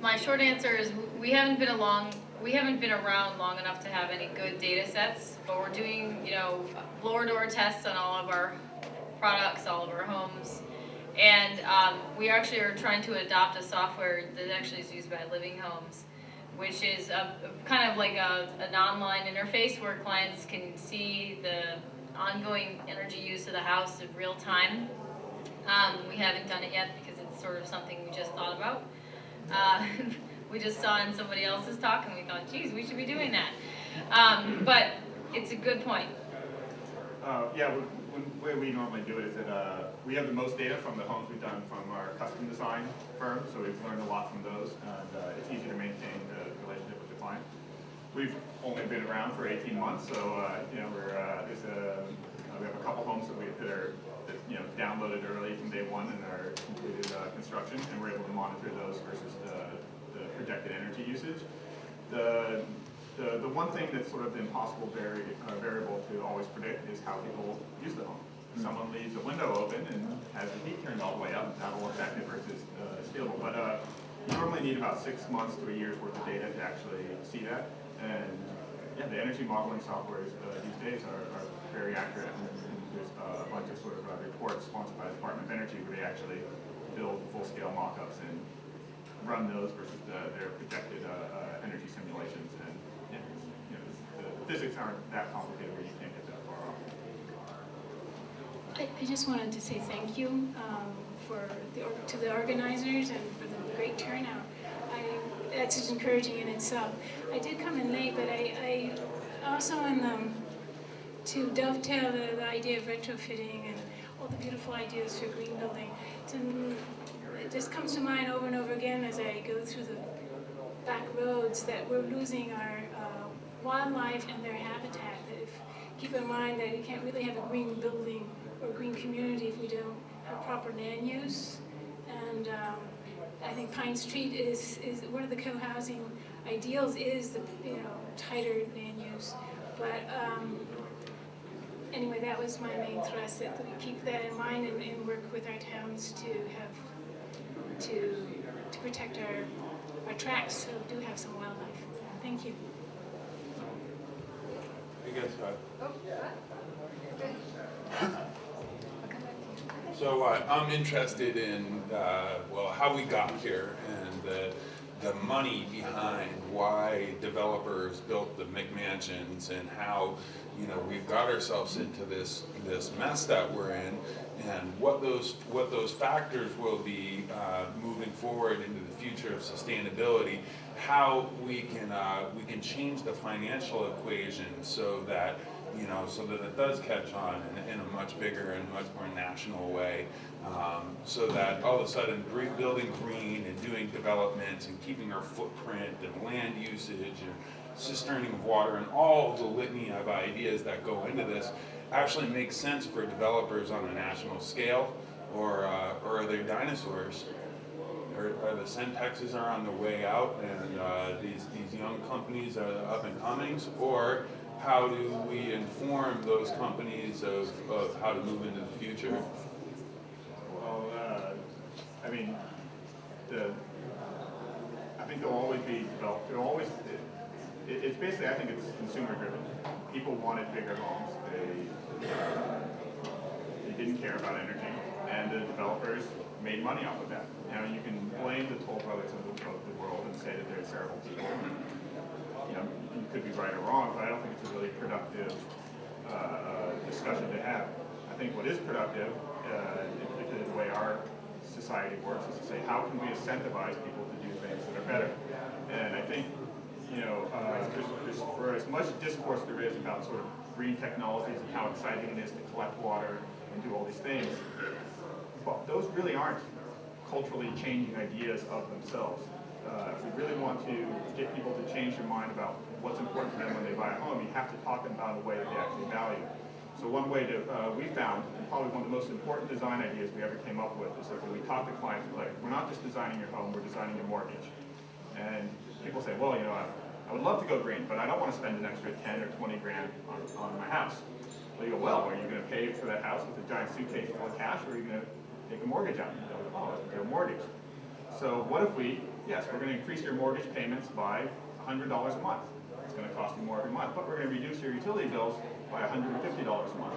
My short answer is we haven't been around long enough to have any good data sets, but we're doing, blower door tests on all of our products, all of our homes. And we actually are trying to adopt a software that actually is used by Living Homes, which is kind of like an online interface where clients can see the ongoing energy use of the house in real time. We haven't done it yet because it's sort of something we just thought about. We just saw in somebody else's talk and we thought, geez, we should be doing that. But it's a good point. Yeah, the way we normally do it is that we have the most data from the homes we've done from our custom design firm, so we've learned a lot from those, and it's easy to maintain the relationship with the client. We've only been around for 18 months, so you know, we have a couple homes that are downloaded early from day one and are completed construction, and we're able to monitor those versus the projected energy usage. The one thing that's sort of the impossible variable to always predict is how people use the home. If someone leaves the window open and has the heat turned all the way up, that will affect it versus stealable. But you normally need about 6 months to a year's worth of data to actually see that. And yeah, the energy modeling softwares these days are very accurate. And there's a bunch of sort of reports sponsored by the Department of Energy where they actually build full-scale mock-ups and run those versus their projected energy simulations. And yeah, you know, the physics aren't that complicated where you can't get that far off. I just wanted to say thank you to the organizers and for the great turnout. That's just encouraging in itself. I did come in late, but I also to dovetail the idea of retrofitting and all the beautiful ideas for green building. It just comes to mind over and over again as I go through the back roads that we're losing our wildlife and their habitat. Keep in mind that you can't really have a green building or a green community if we don't have proper land use. And I think Pine Street is one of the co-housing ideals is the tighter land use. But anyway, that was my main thrust, that we keep that in mind and work with our towns to protect our tracks so we do have some wildlife. Thank you. I guess so I'm interested in how we got here and the money behind why developers built the McMansions and how we've got ourselves into this mess that we're in, and what those factors will be moving forward into the future of sustainability. How we can change the financial equation so that it does catch on in a much bigger and much more national way, so that all of a sudden building green and doing development and keeping our footprint and land usage and cisterning of water and all of the litany of ideas that go into this actually makes sense for developers on a national scale, or are they dinosaurs? Or the Centexes are on the way out and these young companies are up and comings, or how do we inform those companies of how to move into the future? Well, I mean, I think there'll always be developed. It's basically, I think it's consumer driven. People wanted bigger homes. They didn't care about energy, and the developers made money off of that. You can blame the Toll Brothers of the world and say that they're terrible people. You could be right or wrong, but I don't think it's a really productive discussion to have. I think what is productive, the way our society works, is to say, how can we incentivize people to do things that are better? And I think, for as much discourse there is about sort of green technologies and how exciting it is to collect water and do all these things, but those really aren't culturally changing ideas of themselves. If we really want to get people to change their mind about what's important to them when they buy a home, you have to talk about a way that they actually value. So one way we found, and probably one of the most important design ideas we ever came up with, is that when we talk to clients, we're not just designing your home, we're designing your mortgage. And people say, well, I would love to go green, but I don't want to spend an extra 10 or 20 grand on my house. Well, you go, well, are you going to pay for that house with a giant suitcase full of cash, or are you going to take a mortgage out? You go, oh, it's a mortgage. So what if we're going to increase your mortgage payments by $100 a month. It's going to cost you more every month, but we're going to reduce your utility bills by $150 a month.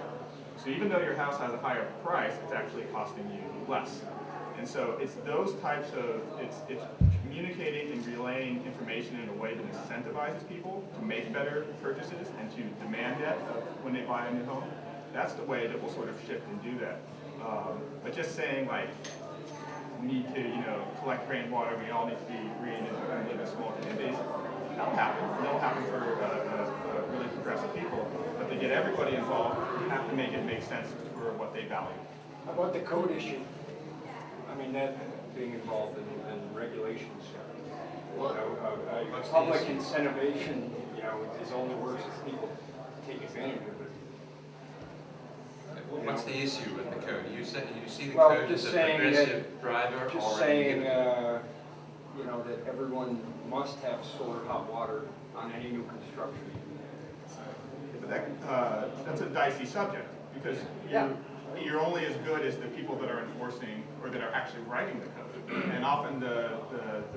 So even though your house has a higher price, it's actually costing you less. And so it's those types of, it's communicating and relaying information in a way that incentivizes people to make better purchases and to demand that when they buy a new home. That's the way that we'll sort of shift and do that. But just saying like, we need to, collect rainwater, we all need to be green and live in small communities, that'll happen. That'll happen for really progressive people. But to get everybody involved, you have to make it make sense for what they value. How about the code issue? I mean, that being involved in regulations. Public incentivization, is only works if people take advantage of it. What's the issue with the code? You see the Well, code as just a saying progressive that, driver, just or saying, that everyone must have solar hot water on any new construction. But that's a dicey subject, because you're only as good as the people that are enforcing or that are actually writing the code. And often the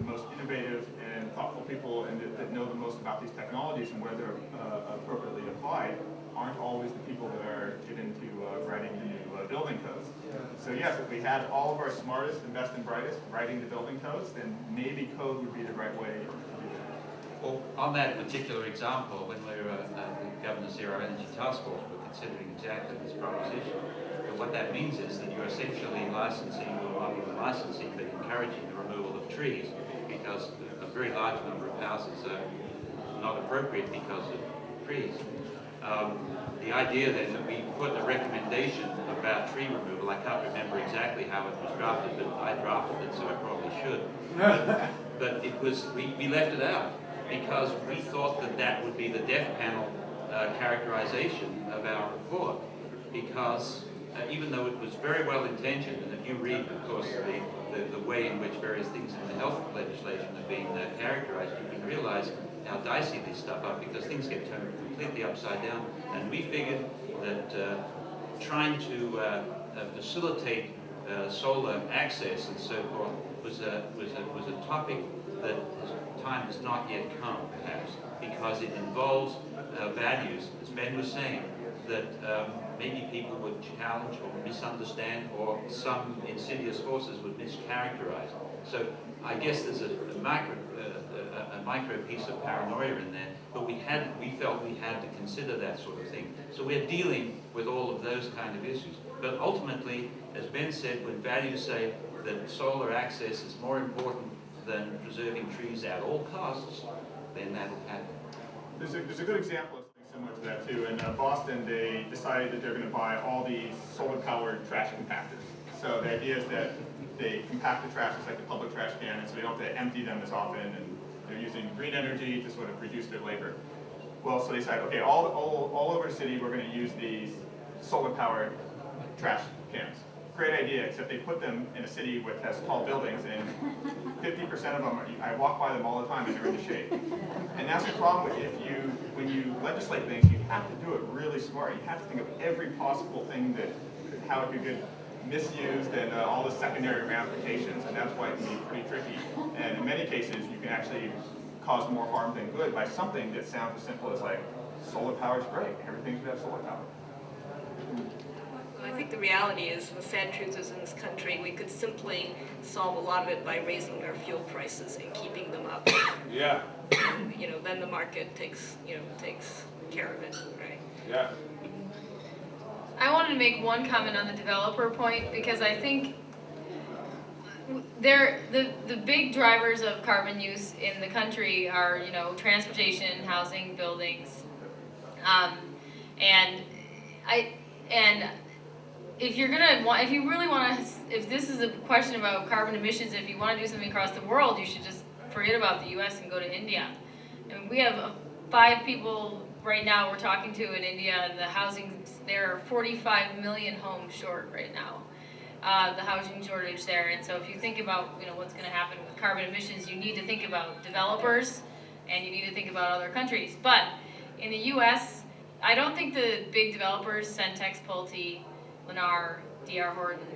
most innovative and thoughtful people and that know the most about these technologies and where they're appropriately applied aren't always the people that are get into writing the new building codes. So yes, if we had all of our smartest and best and brightest writing the building codes, then maybe code would be the right way to do that. Well, on that particular example, when we were at the Governor's Zero Energy Task Force, we're considering exactly this proposition. But what that means is that you're essentially licensing, or not even licensing, but encouraging the removal of trees, because a very large number of houses are not appropriate because of trees. The idea then that we put a recommendation about tree removal, I can't remember exactly how it was drafted, but I drafted it, so I probably should. But it was, we left it out because we thought that that would be the death panel characterization of our report. Because even though it was very well intentioned, and if you read, of course, the way in which various things in the health legislation have been characterized, you can realize how dicey this stuff are, because things get turned completely upside down. And we figured that trying to facilitate solar access and so forth was a topic that time has not yet come, perhaps, because it involves values, as Ben was saying, that maybe people would challenge or misunderstand, or some insidious forces would mischaracterize. So I guess there's a micro piece of paranoia in there, but we felt we had to consider that sort of thing. So we're dealing with all of those kind of issues. But ultimately, as Ben said, when values say that solar access is more important than preserving trees at all costs, then that'll happen. There's a good example of something similar to that too. In Boston, they decided that they're going to buy all these solar-powered trash compactors. So the idea is that they compact the trash just like the public trash can, and so they don't have to empty them as often, and they're using green energy to sort of reduce their labor. Well, so they decided, okay, all over the city, we're going to use these solar-powered trash cans. Great idea, except they put them in a city which has tall buildings, and 50% of them, I walk by them all the time and they're in the shade. And that's the problem with when you legislate things, you have to do it really smart. You have to think of every possible thing how it could get misused and all the secondary ramifications, and that's why it can be pretty tricky. And in many cases, you can actually cause more harm than good by something that sounds as simple as like, solar power is great, everything should have solar power. I think the reality is, the sad truth is, in this country, we could simply solve a lot of it by raising our fuel prices and keeping them up. Yeah. Then the market takes care of it, right? Yeah. I wanted to make one comment on the developer point, because I think the big drivers of carbon use in the country are, transportation, housing, buildings, and if you really want to, if this is a question about carbon emissions, if you want to do something across the world, you should just forget about the U.S. and go to India. And we have 5 people right now we're talking to in India, and the housing, there are 45 million homes short right now. The housing shortage there, and so if you think about what's going to happen with carbon emissions, you need to think about developers, and you need to think about other countries. But in the U.S., I don't think the big developers, Centex, Pulte, Lennar, D.R. Horton,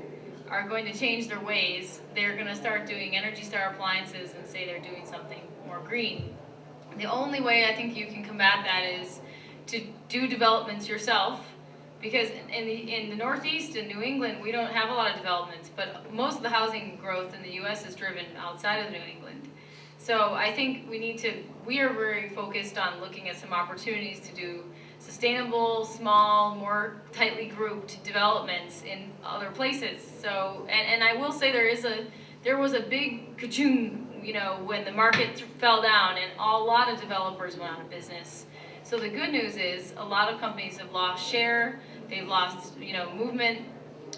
are going to change their ways. They're going to start doing Energy Star appliances and say they're doing something more green. The only way I think you can combat that is to do developments yourself, because in the Northeast and New England, we don't have a lot of developments, but most of the housing growth in the U.S. is driven outside of New England. So I think we are very focused on looking at some opportunities to do sustainable, small, more tightly grouped developments in other places. So, and I will say there was a big ka-choom, you know, when the market fell down and a lot of developers went out of business. So the good news is a lot of companies have lost share, they've lost, you know, movement.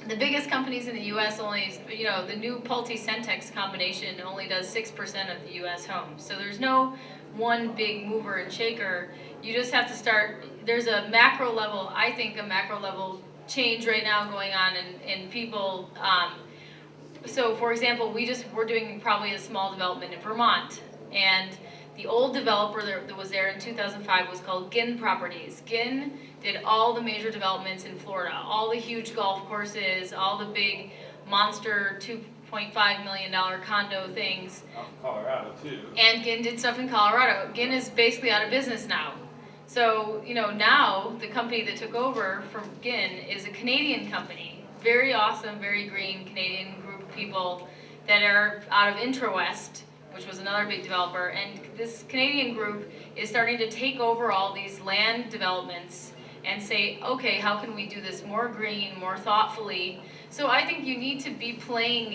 The biggest companies in the U.S. only, you know, the new Pulte-Centex combination only does 6% of the U.S. homes. So there's no one big mover and shaker. You just have to start, there's a macro level, I think a macro level change right now going on in people. So for example, we're doing probably a small development in Vermont. And the old developer that was there in 2005 was called Ginn Properties. Ginn did all the major developments in Florida, all the huge golf courses, all the big monster $2.5 million condo things. Out in Colorado too. And Ginn did stuff in Colorado. Ginn is basically out of business now. So, you know, now the company that took over from Ginn is a Canadian company. Very awesome, very green Canadian group of people that are out of Intrawest, which was another big developer. And this Canadian group is starting to take over all these land developments and say, okay, how can we do this more green, more thoughtfully? So I think you need to be playing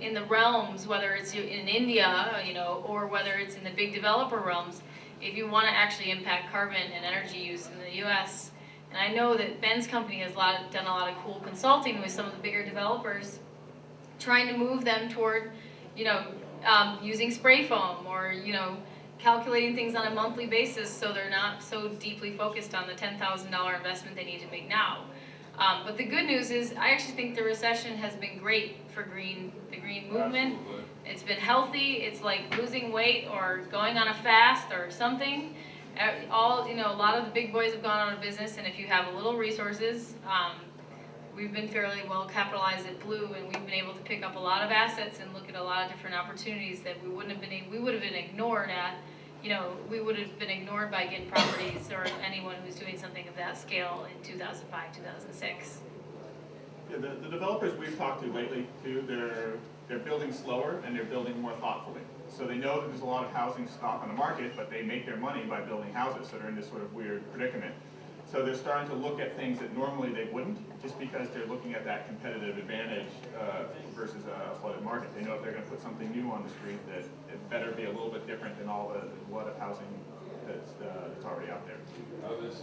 in the realms, whether it's in India, you know, or whether it's in the big developer realms, if you want to actually impact carbon and energy use in the U.S. And I know that Ben's company has done a lot of cool consulting with some of the bigger developers, trying to move them toward, you know, using spray foam or, you know, calculating things on a monthly basis so they're not so deeply focused on the $10,000 investment they need to make now. But the good news is I actually think the recession has been great for the green movement. Absolutely. It's been healthy. It's like losing weight or going on a fast or something. You know, a lot of the big boys have gone out of business, and if you have a little resources, we've been fairly well capitalized at Blue, and we've been able to pick up a lot of assets and look at a lot of different opportunities that we would have been ignored at. You know, we would have been ignored by Ginn Properties or anyone who's doing something of that scale in 2005, 2006. Yeah, the developers we've talked to lately too, they're building slower and they're building more thoughtfully. So they know that there's a lot of housing stock on the market, but they make their money by building houses, so they're in this sort of weird predicament. So they're starting to look at things that normally they wouldn't, just because they're looking at that competitive advantage versus a flooded market. They know if they're going to put something new on the street, that it better be a little bit different than all the flood of housing that's already out there.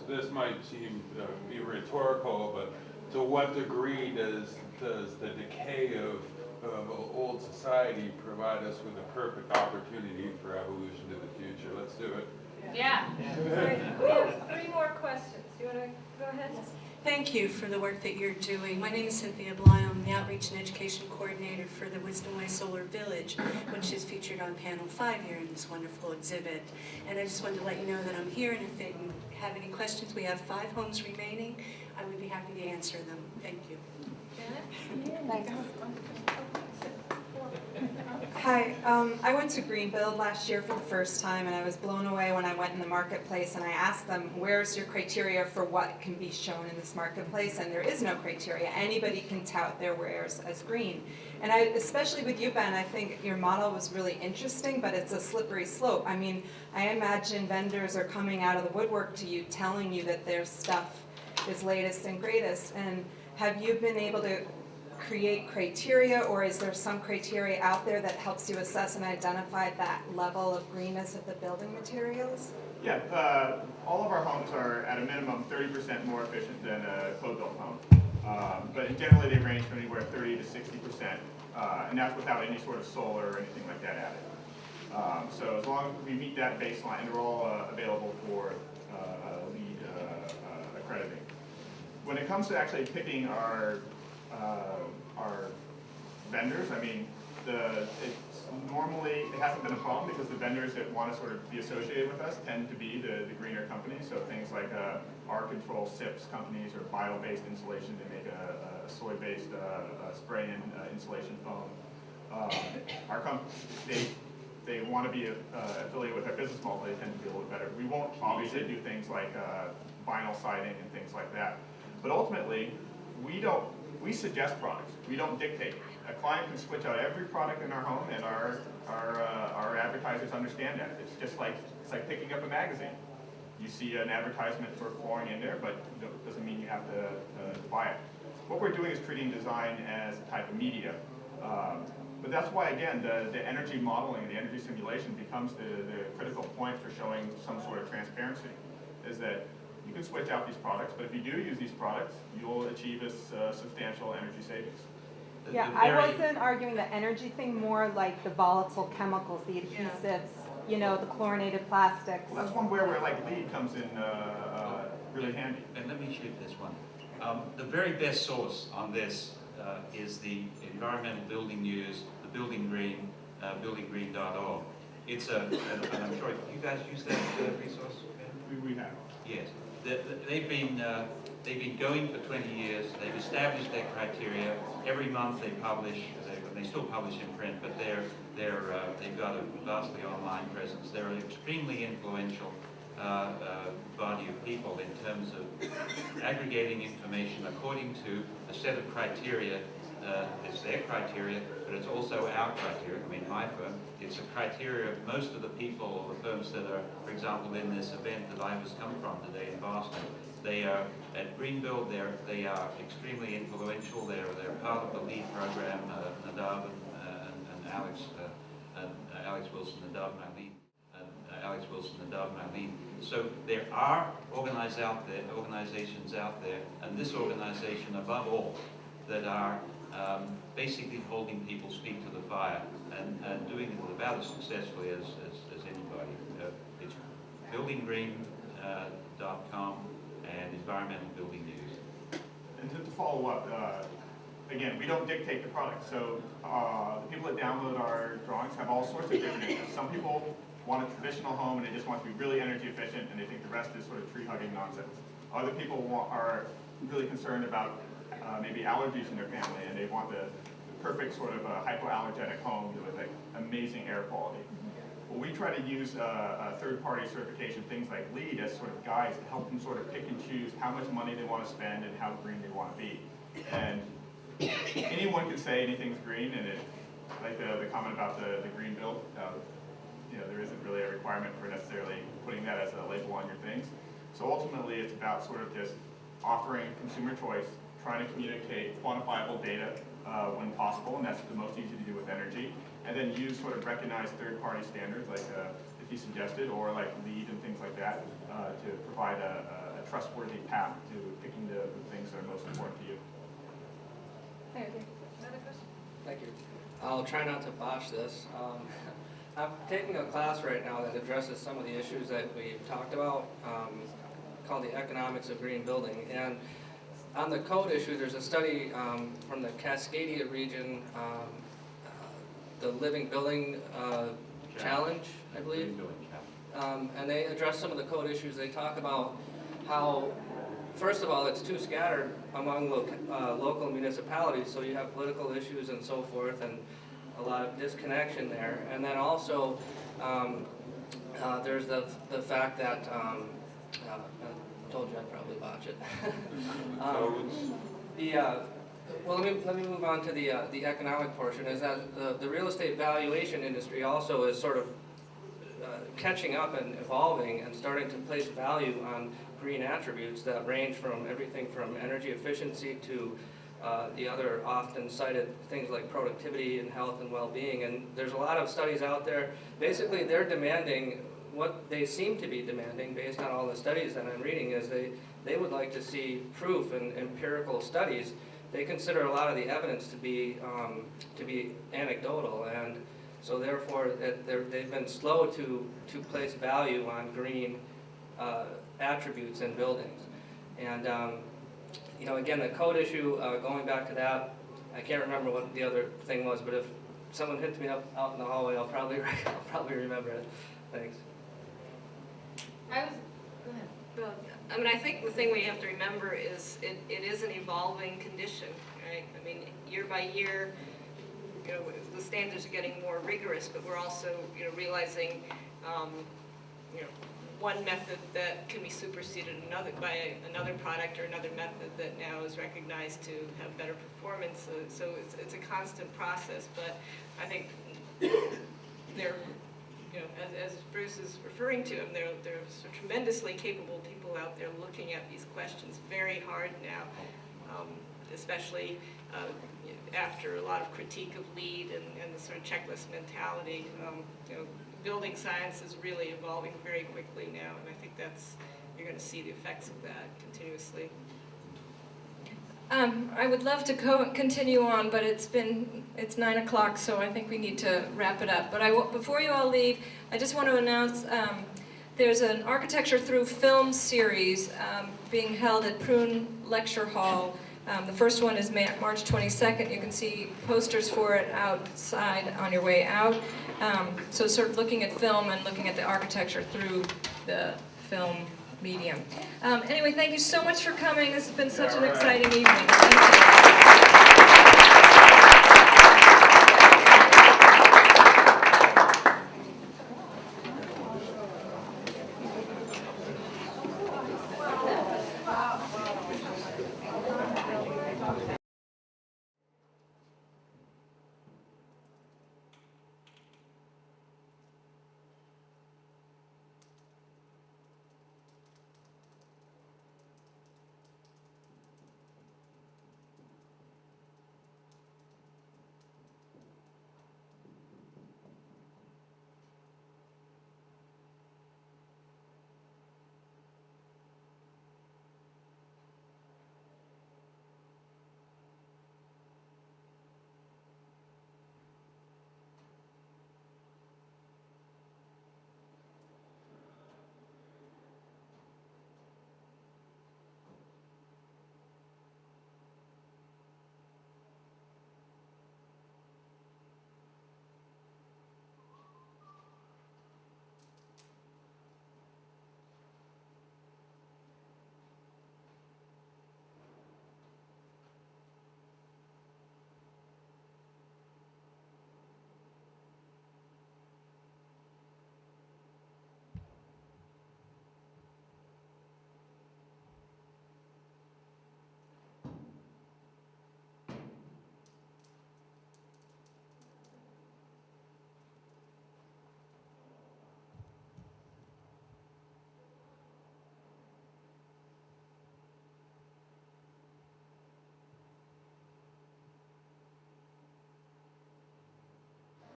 This might seem be rhetorical, but to what degree does the decay of old society provide us with a perfect opportunity for evolution to the future? Let's do it. Yeah. We have 3 more questions. Do you want to go ahead? Thank you for the work that you're doing. My name is Cynthia Bly. I'm the Outreach and Education Coordinator for the Wisdom Way Solar Village, which is featured on panel 5 here in this wonderful exhibit. And I just wanted to let you know that I'm here, and if you have any questions, we have 5 homes remaining. I would be happy to answer them. Thank you. Janet? Thanks. Hi, I went to Greenfield last year for the first time, and I was blown away when I went in the marketplace and I asked them, where's your criteria for what can be shown in this marketplace? And there is no criteria. Anybody can tout their wares as green. And especially with you, Ben, I think your model was really interesting, but it's a slippery slope. I mean, I imagine vendors are coming out of the woodwork to you, telling you that their stuff is latest and greatest. And have you been able to create criteria, or is there some criteria out there that helps you assess and identify that level of greenness of the building materials? Yeah, all of our homes are at a minimum 30% more efficient than a code-built home. But generally they range from anywhere 30 to 60%, and that's without any sort of solar or anything like that added. So as long as we meet that baseline, they're all available for LEED accrediting. When it comes to actually picking our vendors, I mean, it hasn't been a problem because the vendors that want to sort of be associated with us tend to be the greener companies. So things like R-Control SIPs companies or bio-based insulation. They make a soy-based spray-in insulation foam. They want to be affiliated with our business model. They tend to be a little better. We won't obviously do things like vinyl siding and things like that. But ultimately, we suggest products. We don't dictate. A client can switch out every product in our home, and our advertisers understand that. It's like picking up a magazine. You see an advertisement for flooring in there, but it doesn't mean you have to buy it. What we're doing is treating design as a type of media. But that's why, again, the energy modeling, the energy simulation becomes the critical point for showing some sort of transparency, is that you can switch out these products, but if you do use these products, you'll achieve a substantial energy savings. Yeah, I wasn't arguing the energy thing, more like the volatile chemicals, the adhesives, you know, the chlorinated plastics. Well, that's one where like lead comes in really handy. And let me shoot this one. The very best source on this is the Environmental Building News, the Building Green, buildinggreen.org. It's and I'm sure you guys use that resource? We have. Yes. They've been going for 20 years. They've established their criteria. Every month they publish. They still publish in print, but they've got a vastly online presence. They're an extremely influential body of people in terms of aggregating information according to a set of criteria. It's their criteria, but it's also our criteria. I mean, my firm, it's a criteria of most of the people or the firms that are, for example, in this event that I was come from today in Boston. They are at Greenbuild. They are extremely influential. They're part of the LEAD program. Nadav and Alex Wilson, Nadav and Eileen. Alex Wilson and Nadav and Eileen. So there are organizations out there, and this organization above all, that are basically holding people's feet to the fire and doing it about as successfully as anybody. It's buildinggreen.com and Environmental Building News. And to follow up, again, we don't dictate the product. So the people that download our drawings have all sorts of different interests. Some people want a traditional home and they just want to be really energy efficient and they think the rest is sort of tree-hugging nonsense. Other people are really concerned about maybe allergies in their family and they want the perfect sort of hypoallergenic home with like amazing air quality. Well, we try to use third-party certification, things like LEED, as sort of guides to help them sort of pick and choose how much money they want to spend and how green they want to be. And anyone can say anything's green, and like the comment about the green build, you know, there isn't really a requirement for necessarily putting that as a label on your things. So ultimately, it's about sort of just offering consumer choice, trying to communicate quantifiable data when possible, and that's the most easy to do with energy. And then use sort of recognized third-party standards like if you suggested, or like LEED and things like that, to provide a trustworthy path to picking the things that are most important to you. Another question? Thank you. I'll try not to botch this. I'm taking a class right now that addresses some of the issues that we've talked about, called the economics of green building. And on the code issue, there's a study from the Cascadia region, the Living Building Challenge, I believe. And they address some of the code issues. They talk about how, first of all, it's too scattered among local municipalities, so you have political issues and so forth, and a lot of disconnection there. And then also, there's the fact that, I told you I'd probably botch it. Well, let me move on to the economic portion. Is that the real estate valuation industry also is sort of catching up and evolving and starting to place value on green attributes that range from everything from energy efficiency to the other often cited things like productivity and health and well-being. And there's a lot of studies out there. Basically, they're demanding, what they seem to be demanding based on all the studies that I'm reading, is they would like to see proof and empirical studies. They consider a lot of the evidence to be anecdotal, and so therefore they've been slow to place value on green attributes in buildings. And you know, again, the code issue, going back to that, I can't remember what the other thing was, but if someone hits me up out in the hallway, I'll probably remember it. Thanks. Go ahead. Well, I mean, I think the thing we have to remember is it is an evolving condition, right? I mean, year by year, you know, the standards are getting more rigorous, but we're also, you know, realizing, you know, one method that can be superseded by another product or another method that now is recognized to have better performance. So it's a constant process, but I think they're as Bruce is referring to them, there's tremendously capable people out there looking at these questions very hard now, especially after a lot of critique of LEED and the sort of checklist mentality. Building science is really evolving very quickly now, and I think you're going to see the effects of that continuously. I would love to continue on, but it's 9 o'clock, so I think we need to wrap it up. But before you all leave, I just want to announce there's an Architecture Through Film series being held at Prune Lecture Hall. The first one is March 22nd. You can see posters for it outside on your way out. So sort of looking at film and looking at the architecture through the film medium. Anyway, thank you so much for coming. This has been such an exciting evening. Thank you.